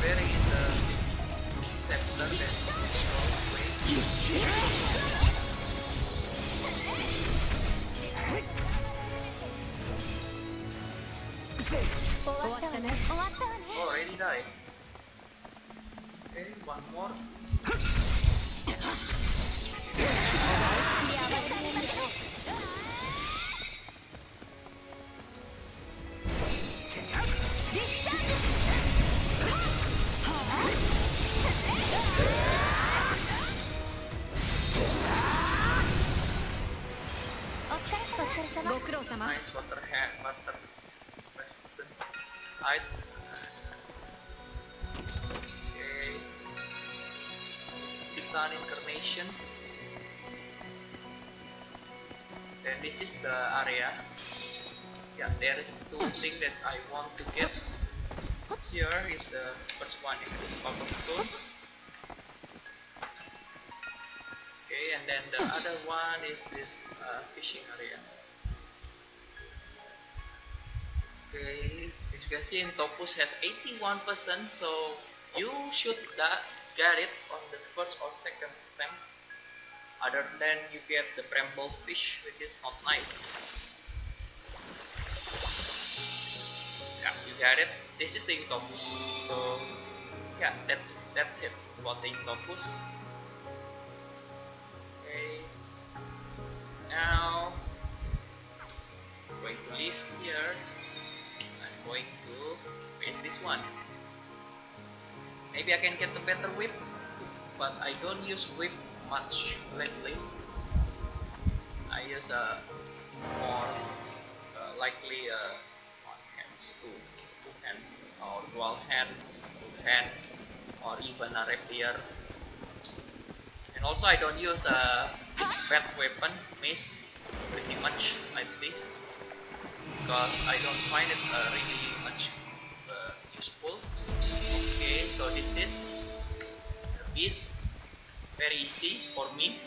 Speaker 1: Very in the center and strong way. Oh, already died. Okay, one more. Nice water resistant height. Okay, this Titan incarnation. Then this is the area. Yeah, there is 2 things that I want to get. Here is the first one is this cobblestone. Okay, and then the other one is this fishing area. Okay, as you can see, Inktopus has 81%, so you should get it on the first or second attempt. Other than you get the bramble fish, which is not nice. Yeah, you get it. This is the Inktopus. So yeah, that's it about the Inktopus. Okay. Now I'm going to leave here. I'm going to face this one. Maybe I can get the better whip, but I don't use whip much lately. I use a more likely one hand tool, two-hand or dual hand, two-hand, or even a rapier. And also I don't use this bad weapon, mace, pretty much I think, because I don't find it really much useful. Okay, so this is the beast, very easy for me.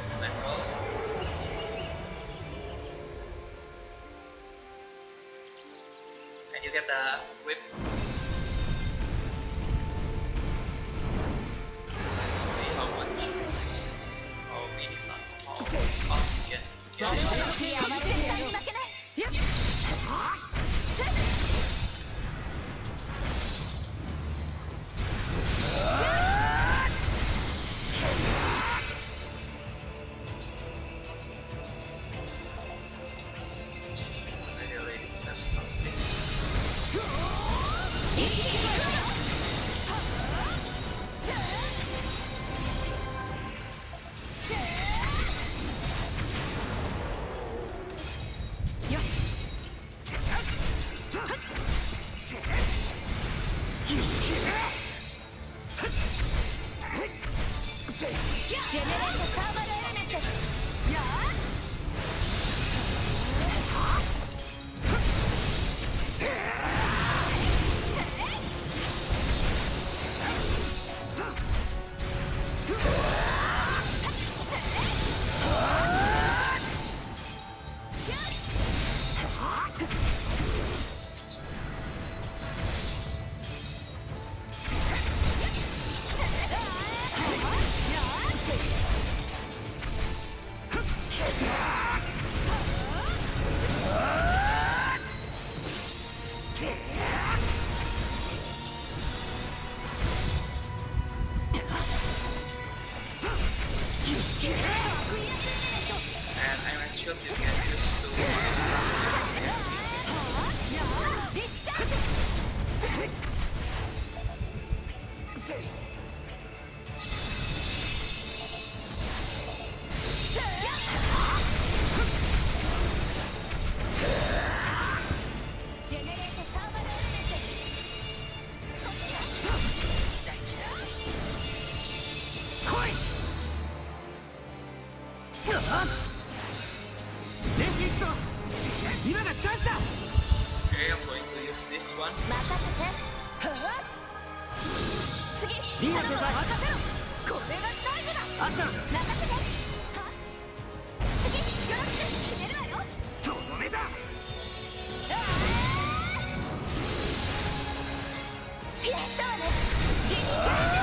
Speaker 1: This level. And you get the whip. Let's see how much, how many times, how fast we can get it. I already said something. should you get used to Okay, I'm going to use this one.
Speaker 3: リーナ先輩任せろ。これが最後だ。アサン任せて。は次よろしく決めるわよ。とどめだ。やったわね。ディスチャージ。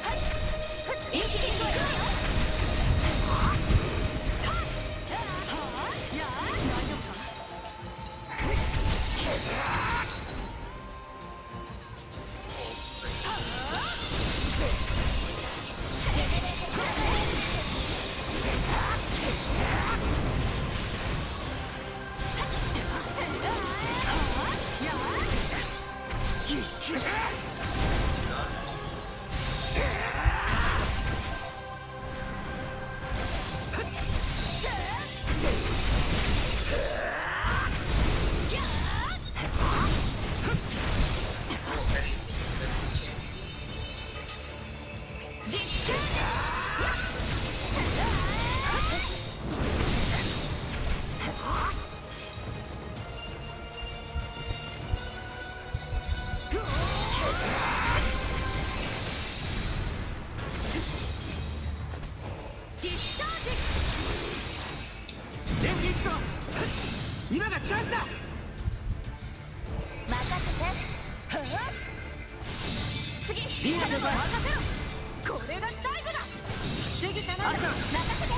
Speaker 3: はい一気に行くわよ。大丈夫か。今がチャンスだ。任せて。次リーナ先輩任せろ。これが最後だ。次頼んだ。任せて。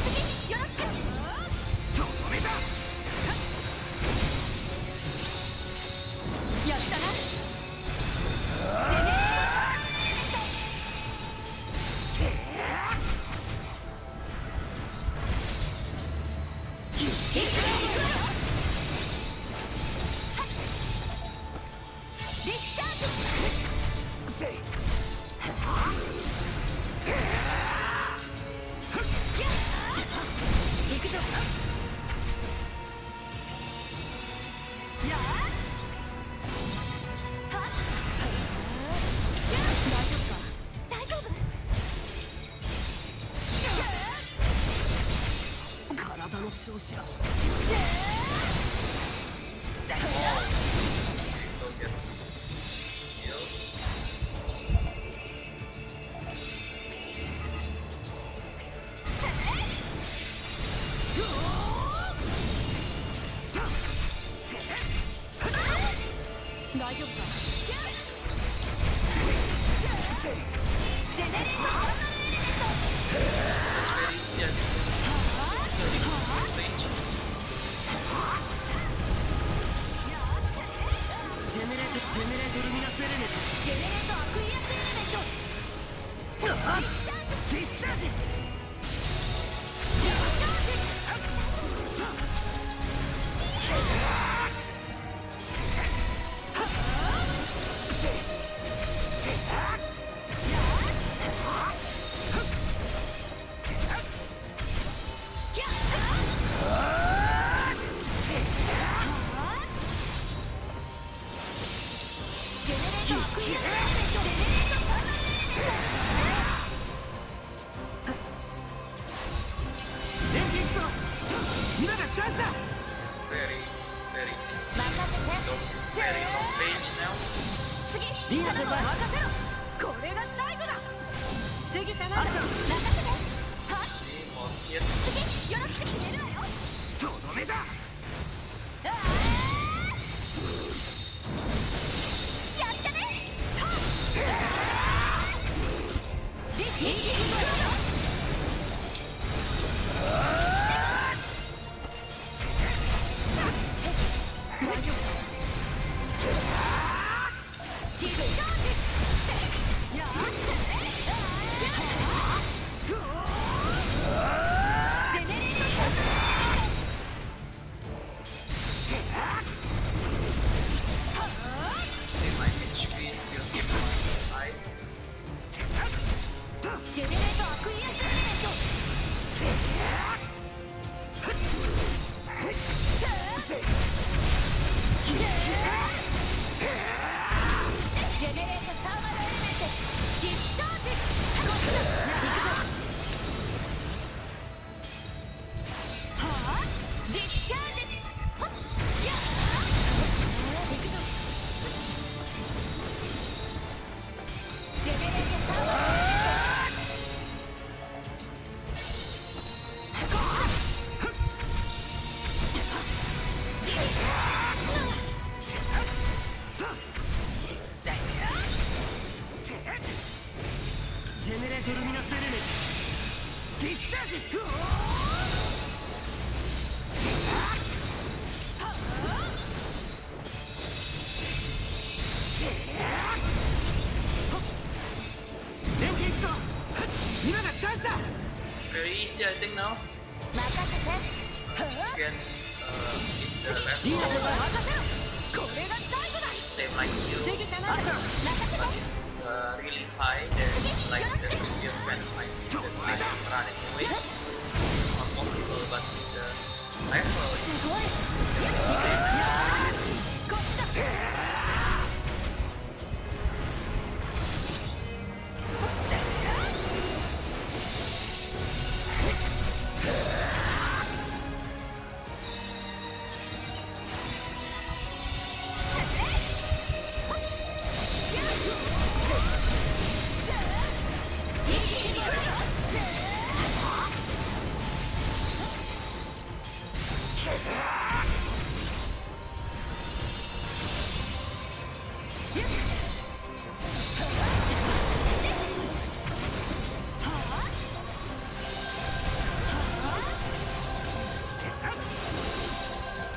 Speaker 3: 次よろしく。とどめだ。やったな。ジェネ調子が。大丈夫か。ジェネレート。ジェネレートルミナスエレメント。ジェネレートアクイアスエレメント。ディスチャージ。リーナ先輩任せろ。これが最後だ。次頼んだ。任せて。は次よろしく決めるわよ。とどめだ。やったね。一気に行くわよ。大丈夫か。ディスチャージ。やっ
Speaker 2: ジェネレートルミナスエレメントディスチャージ。連携いくぞ。今がチャンスだ。
Speaker 1: Very easy, I think now.
Speaker 3: 任せて
Speaker 1: Against the
Speaker 2: リーダー
Speaker 1: level
Speaker 3: これが最後だ
Speaker 1: same like you,
Speaker 3: 次頼んだ任せて
Speaker 1: it's really high than like the previous Grand Slime that I run it away. It's not possible, but the level is
Speaker 3: すごい
Speaker 1: same as
Speaker 3: こっちだ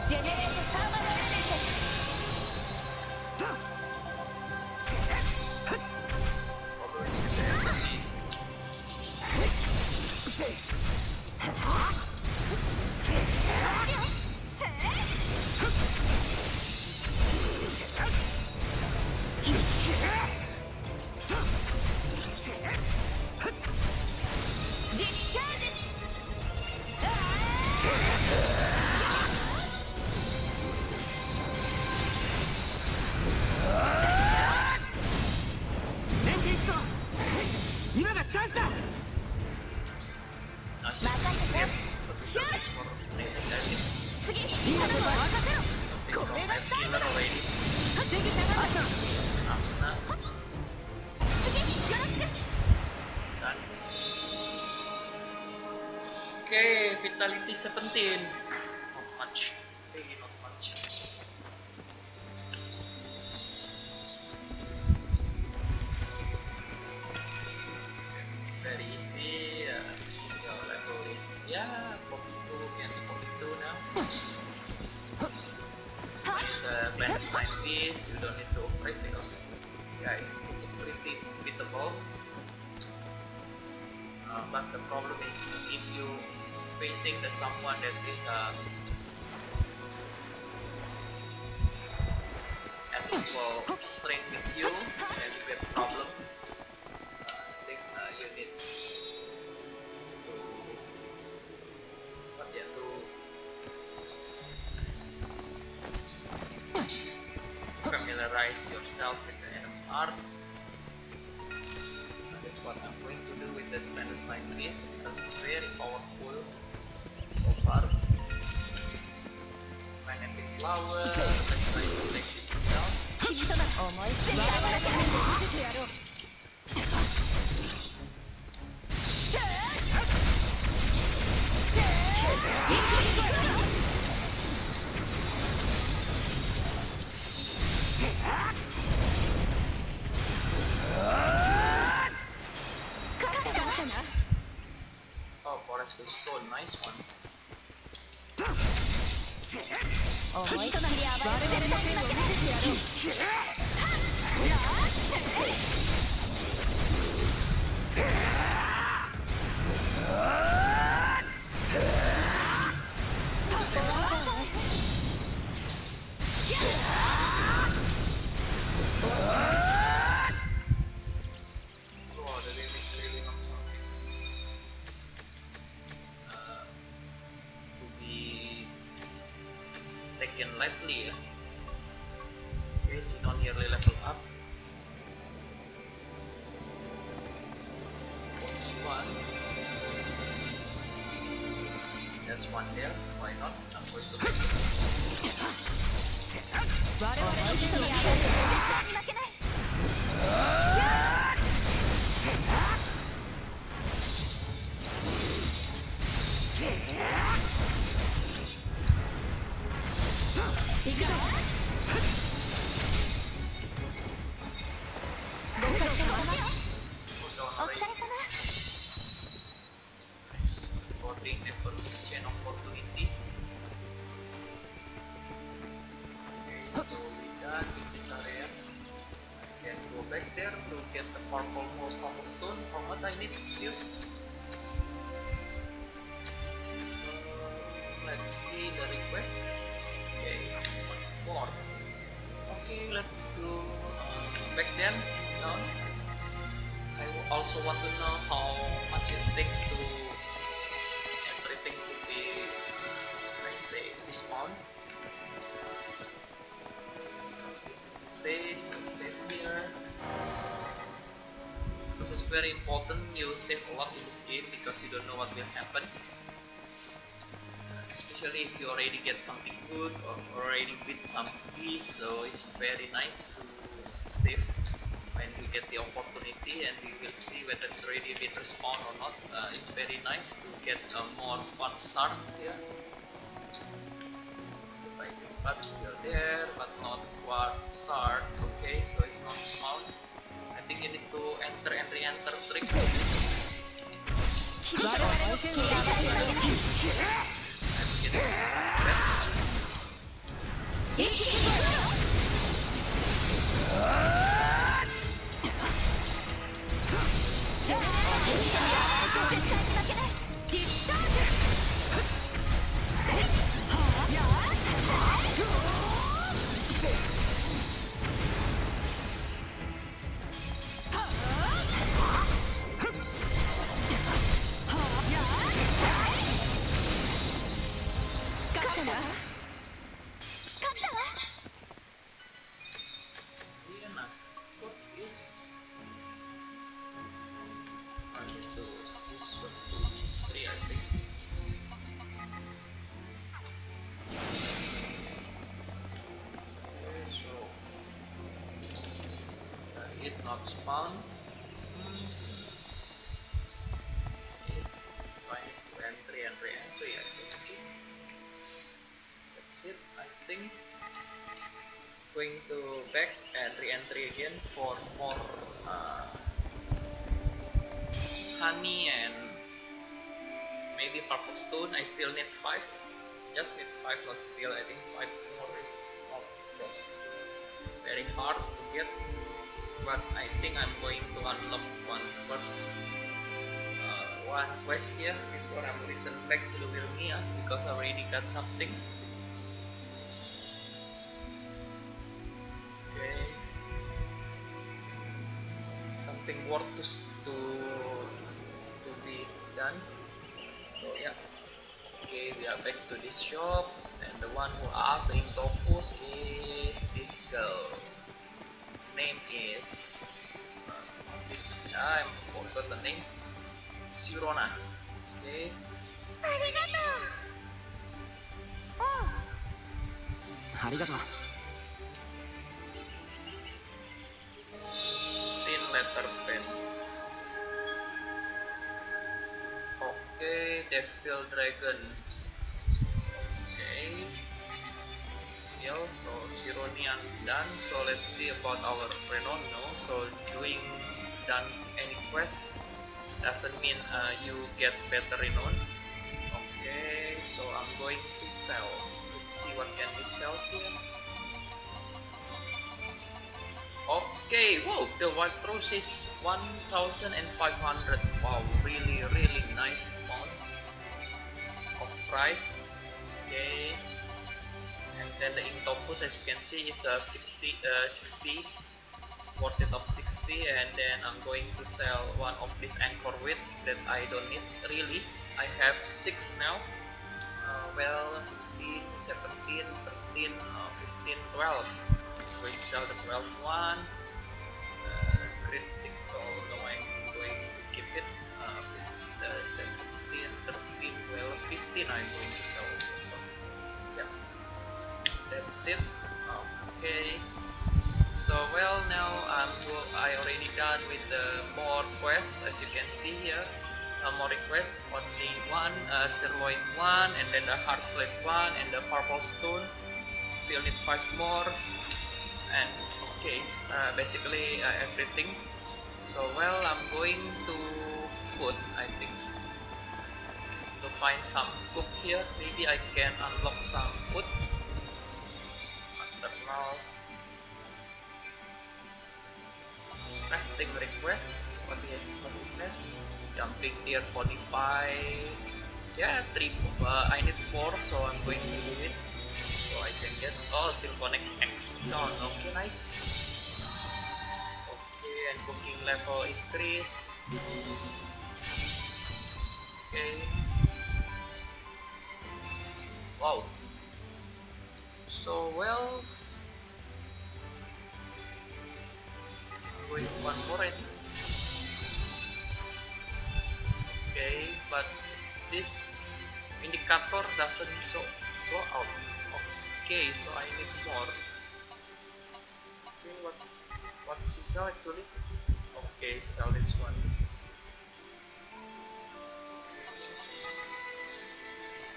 Speaker 3: ジェネレートサーバーのエレメント
Speaker 1: always with the SP. Nice. Yep. For native damage.
Speaker 3: 次リーダー任せろ
Speaker 1: Something from Killer already.
Speaker 3: 次頼んだ
Speaker 1: Asuna.
Speaker 3: 次よろしく
Speaker 1: Done. Okay, Vitality 17. Not much. Really not much. Very easy. Your level is 42 against 42 now. It's a clandestine piece. You don't need to afraid because it's a pretty beatable. But the problem is if you facing someone that is as equal strength with you, then you get a problem. I think you need to familiarize yourself with the enemy art. That's what I'm going to do with the clandestine piece because it's very powerful so far. Magnetic flower, let's try to take it down.
Speaker 3: 君となら思いっきりやらなきゃ見せてやろう
Speaker 1: Oh, Forest Stone, nice one.
Speaker 3: 思いっきり暴れる手を見せてやろう
Speaker 1: Oh, the really not something to be taken lightly. Okay, so not nearly level up. One. That's one there. Why not? I'm going to.
Speaker 3: 我々の手に暴れる絶対に負けない
Speaker 1: cobblestone. How much I need still? Let's see the request. Okay, one more. Okay, let's go back then. Down. I also want to know how much it takes to everything to be, let's say, respawn. So this is the save. Let's save here. Because it's very important you save a lot in this game because you don't know what will happen. Especially if you already get something good or already beat some beast, so it's very nice to save when you get the opportunity, and we will see whether it's already been respawned or not. It's very nice to get more fun shard here. But still there, but not quartz shard. Okay, so it's not spawned. I think you need to enter and re-enter trick. Get these not spawn. So I need to entry and re-entry. I think that's it. I think going to back and re-entry again for more honey and maybe purple stone. I still need 5. Just need 5, not still. I think 5 more is not just very hard to get. But I think I'm going to unlock one quest here before I'm return back to the Wilmia, because I already got something. Okay, something worth to be done. So yeah, okay, we are back to this shop, and the one who asked the Inktopus is this girl. Name is this. I forgot the name. Sirona. Okay.
Speaker 2: Arigato.
Speaker 1: Thin letter pen. Okay, Devil Dragon. Okay. Skill, so Sironian done. So let's see about our Renono. So doing done any quest doesn't mean you get better renown. Okay, so I'm going to sell. Let's see what can we sell here. Okay, whoa, the white rose is 1,500. Wow, really nice amount of price. Okay. And then the Inktopus, as you can see, is 60, worth it of 60, and then I'm going to sell one of this anchor weight that I don't need really. I have 6 now. Well, 15, 17, 13, 15, 12. I'm going to sell the 12 one. Critical, no, I'm going to keep it. 17, 13, 12, 15 I'm going to sell also. So, yeah. That's it. Okay. So well, now I already done with the more quests, as you can see here. More requests, only one, sirloin one, and then the heart slate one, and the purple stone. Still need 5 more, and okay, basically everything. So well, I'm going to food, I think, to find some cook here. Maybe I can unlock some food. Now crafting request. what weakness? Jumping near 45. Yeah, 3. I need 4, so I'm going to do it. So I can get. Oh, still connect X down. Okay, nice. Okay, and cooking level increase. Okay. Wow. So well, I'm going one more, I think. Okay, but this indicator doesn't show go out. Okay, so I need more. Okay, what's he sell actually? Okay, sell this one.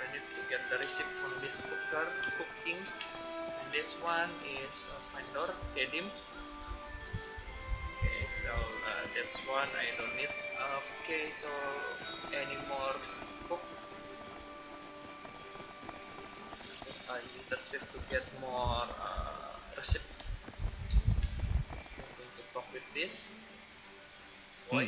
Speaker 1: I need to get the receipt from this cooking, and this one is vendor Kedim. Okay, so that's one I don't need. Okay, so any more cook? Because I'm interested to get more receipt. I'm going to talk with this boy.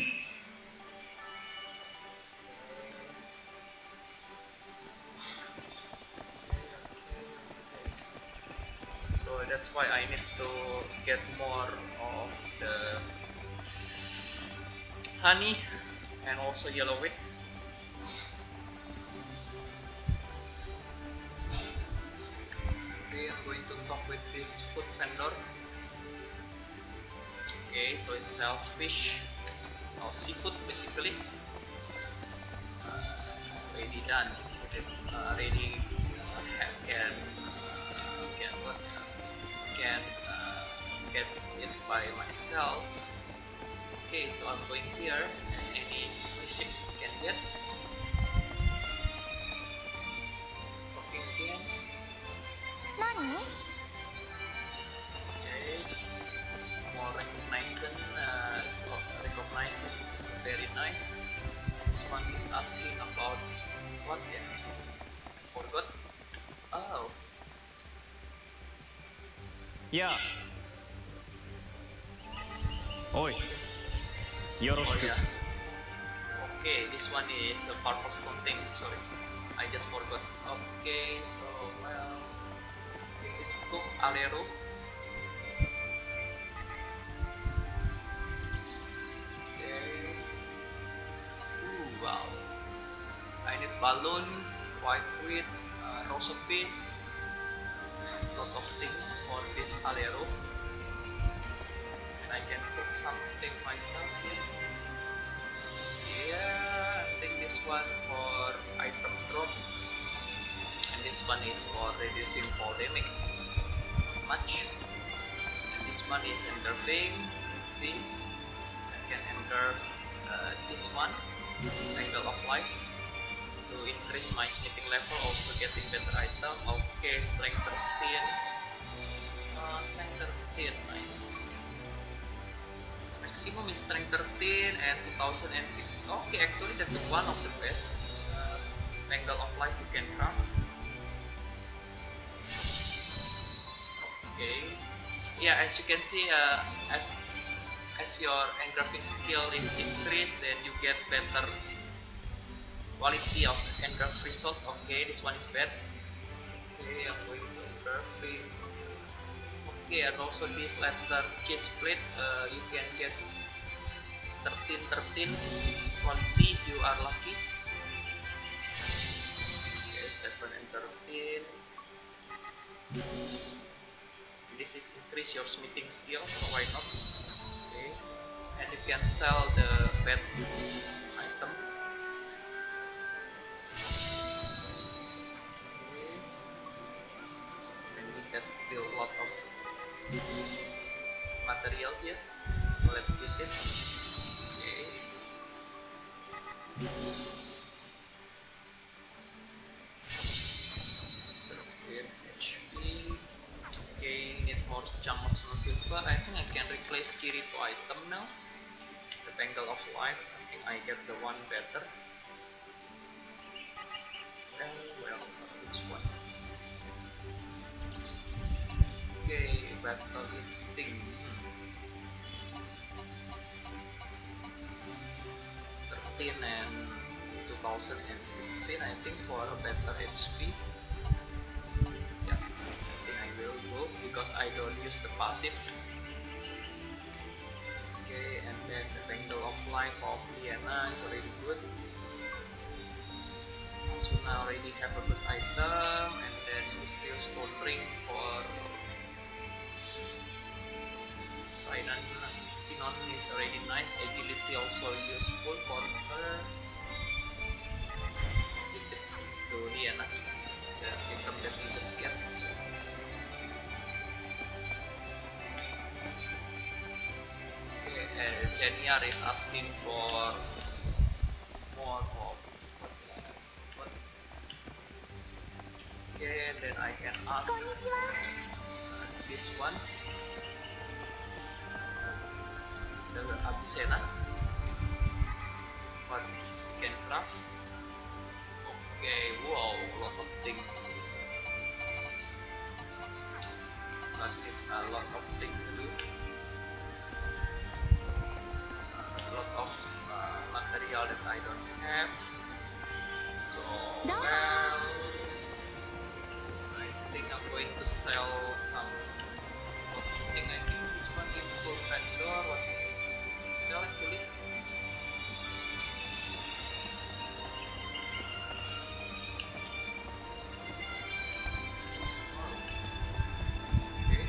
Speaker 1: So that's why I need to get more of the honey and also yellow wheat. Okay, I'm going to talk with this food vendor. Okay, so it's selfish or seafood basically. Ready done. Ready can get it by myself. Okay, so I'm going here and any receipt can get. Cooking again.
Speaker 3: Nani?
Speaker 1: Okay, more recognizes it's very nice. This one is asking about what? Yeah, I forgot. Oh.
Speaker 4: Yeah. Oi. Yoroshiku.
Speaker 1: Yeah. Okay, this one is a purpose contain. Sorry, I just forgot. Okay, so well, this is cook alero. Okay. Ooh, wow. I need balloon, white wheat, roast beef. Lot of things for this alero. I can cook something myself here. Yeah, I think this one for item drop, and this one is for reducing fall damage much, and this one is enderving. Let's see, I can enter this one, angle of life, to increase my smithing level, also getting better item. Okay, strength 13, strength 13, nice. Maximum is strength 13 and 2006. Okay, actually that's one of the best angle of life you can craft. Okay, yeah, as you can see, as your engraving skill is increased, then you get better quality of engrave result. Okay, this one is bad. Okay, I'm going to engraving. Okay, and also this letter chest plate, you can get 13 quality if you are lucky. Okay, 7 and 13. This is increase your smithing skill, so why not? Okay, and you can sell the bad item. Okay, and we get still a lot of material here, so let's use it. Okay, HP. Okay, need more chunk of snow silver. I think I can replace Kirito item now. The Tangle of Life, I think I get the one better. Well, which one? Okay, battle instinct. and 2016, I think, for a better HP. Yeah, I think I will go because I don't use the passive. Okay, and then the Bangle of Life of Liena is already good. Asuna already have a good item, and then Mysterio Stone Ring for Sinon is already nice. Agility also useful for her. Give it to Liena, the item that we just get. Okay, Janiar is asking for more of what? Okay, then I can ask this one. The Alicization, what he can craft. Okay, wow, a lot of things. But it's a lot of things to do. A lot of material that I don't have. So, well, I think I'm going to sell some thing. I think this one is full vendor. What sell actually? Okay.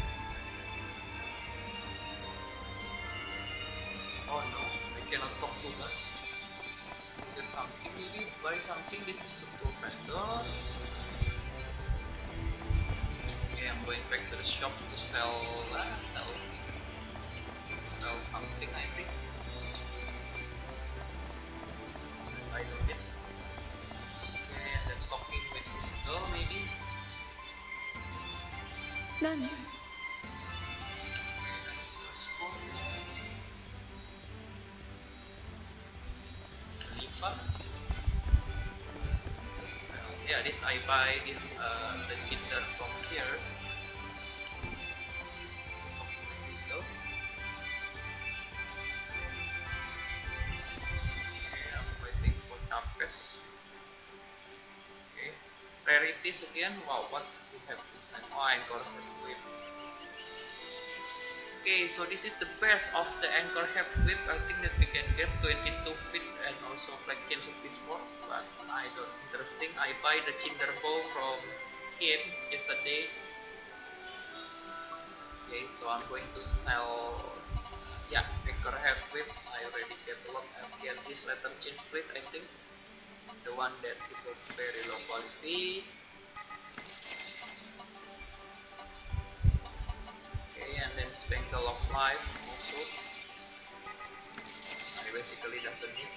Speaker 1: Oh no, I cannot talk to that. Get something, maybe buy something. This is the full vendor. Okay, I'm going back to the shop to sell something, I think. I don't get. Okay, and then talking with this girl maybe.
Speaker 3: Nani?
Speaker 1: Okay, nice spoon. Sleeper. This, yeah, this I buy this the ginger from here. Talking with this girl. Okay, rarities again. Wow, what do we have this time? Oh, Anchor Head Whip. Okay, so this is the best of the Anchor Head Whip. I think that we can get 22 feet and also Black Chains of Discord, but I don't interesting. I buy the Cinder Bow from him yesterday. Okay, so I'm going to sell. Yeah, Anchor Head Whip. I already get a lot. I get this Letter Chest Plate, I think. The one that is very low quality. Okay, and then Spangle of Life also. I basically doesn't need.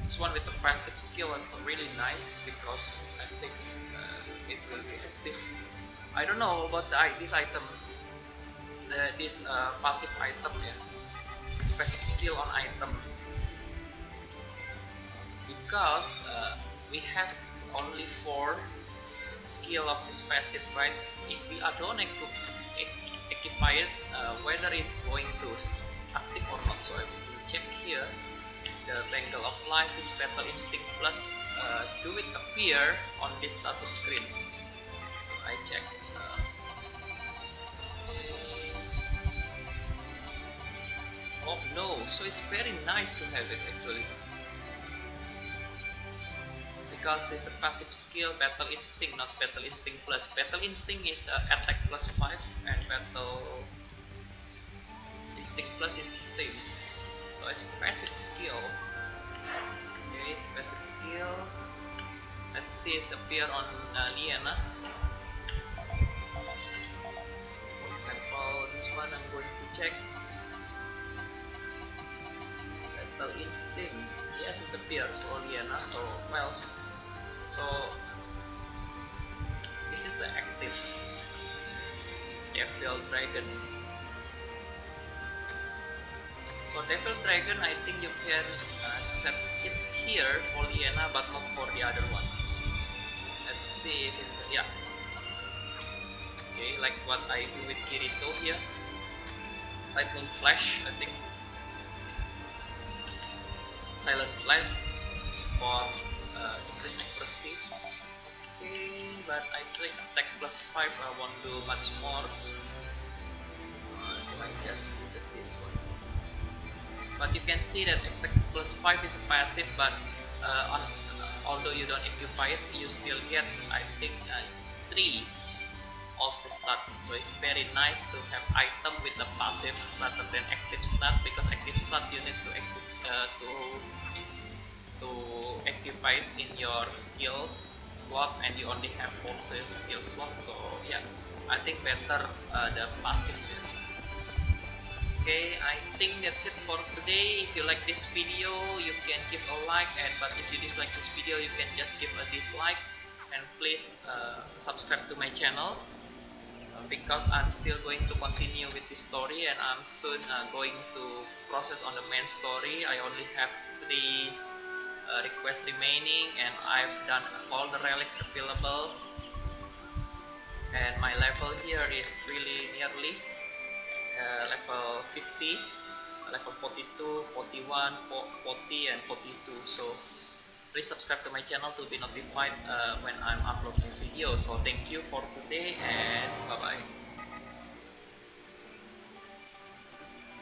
Speaker 1: This one with the passive skill is really nice because I think it will be active. I don't know about this item. This passive item, yeah, this passive skill on item, because we have only 4 skill of this passive, right? If we don't equip it, whether it's going to active or not. So I will check here. The Bangle of Life is Battle Instinct plus. Do it appear on this status screen? I check. Oh no, so it's very nice to have it actually. Because it's a passive skill, Battle Instinct, not Battle Instinct plus. Battle Instinct is attack plus 5 and Battle Instinct plus is the same. So it's a passive skill. Okay, it's passive skill. Let's see it's appear on Liena. For example, this one I'm going to check. Battle Instinct, yes, it's appeared for Liena. So well, so this is the active Devil Dragon. So Devil Dragon, I think you can set it here for Liena, but not for the other one. Let's see if it's yeah. Okay, okay, like what I do with Kirito here. Lightning flash, I think. Silent flash for increased accuracy. Okay, but I think attack plus 5 I won't do much more. So I just do this one. But you can see that attack plus 5 is a passive, but although you don't occupy it, you still get, I think, 3 of the stat. So it's very nice to have item with the passive rather than active stat, because active stat you need to occupy it in your skill slot, and you only have 4 skill slots. So yeah, I think better the passive. Okay, I think that's it for today. If you like this video, you can give a like, but if you dislike this video, you can just give a dislike. And please subscribe to my channel, because I'm still going to continue with this story, and I'm soon going to process on the main story. I only have 3 requests remaining, and I've done all the relics available, and my level here is really nearly level 50, level 42, 41, 40 and 42. So please subscribe to my channel to be notified when I'm uploading videos. So thank you for today, and bye bye.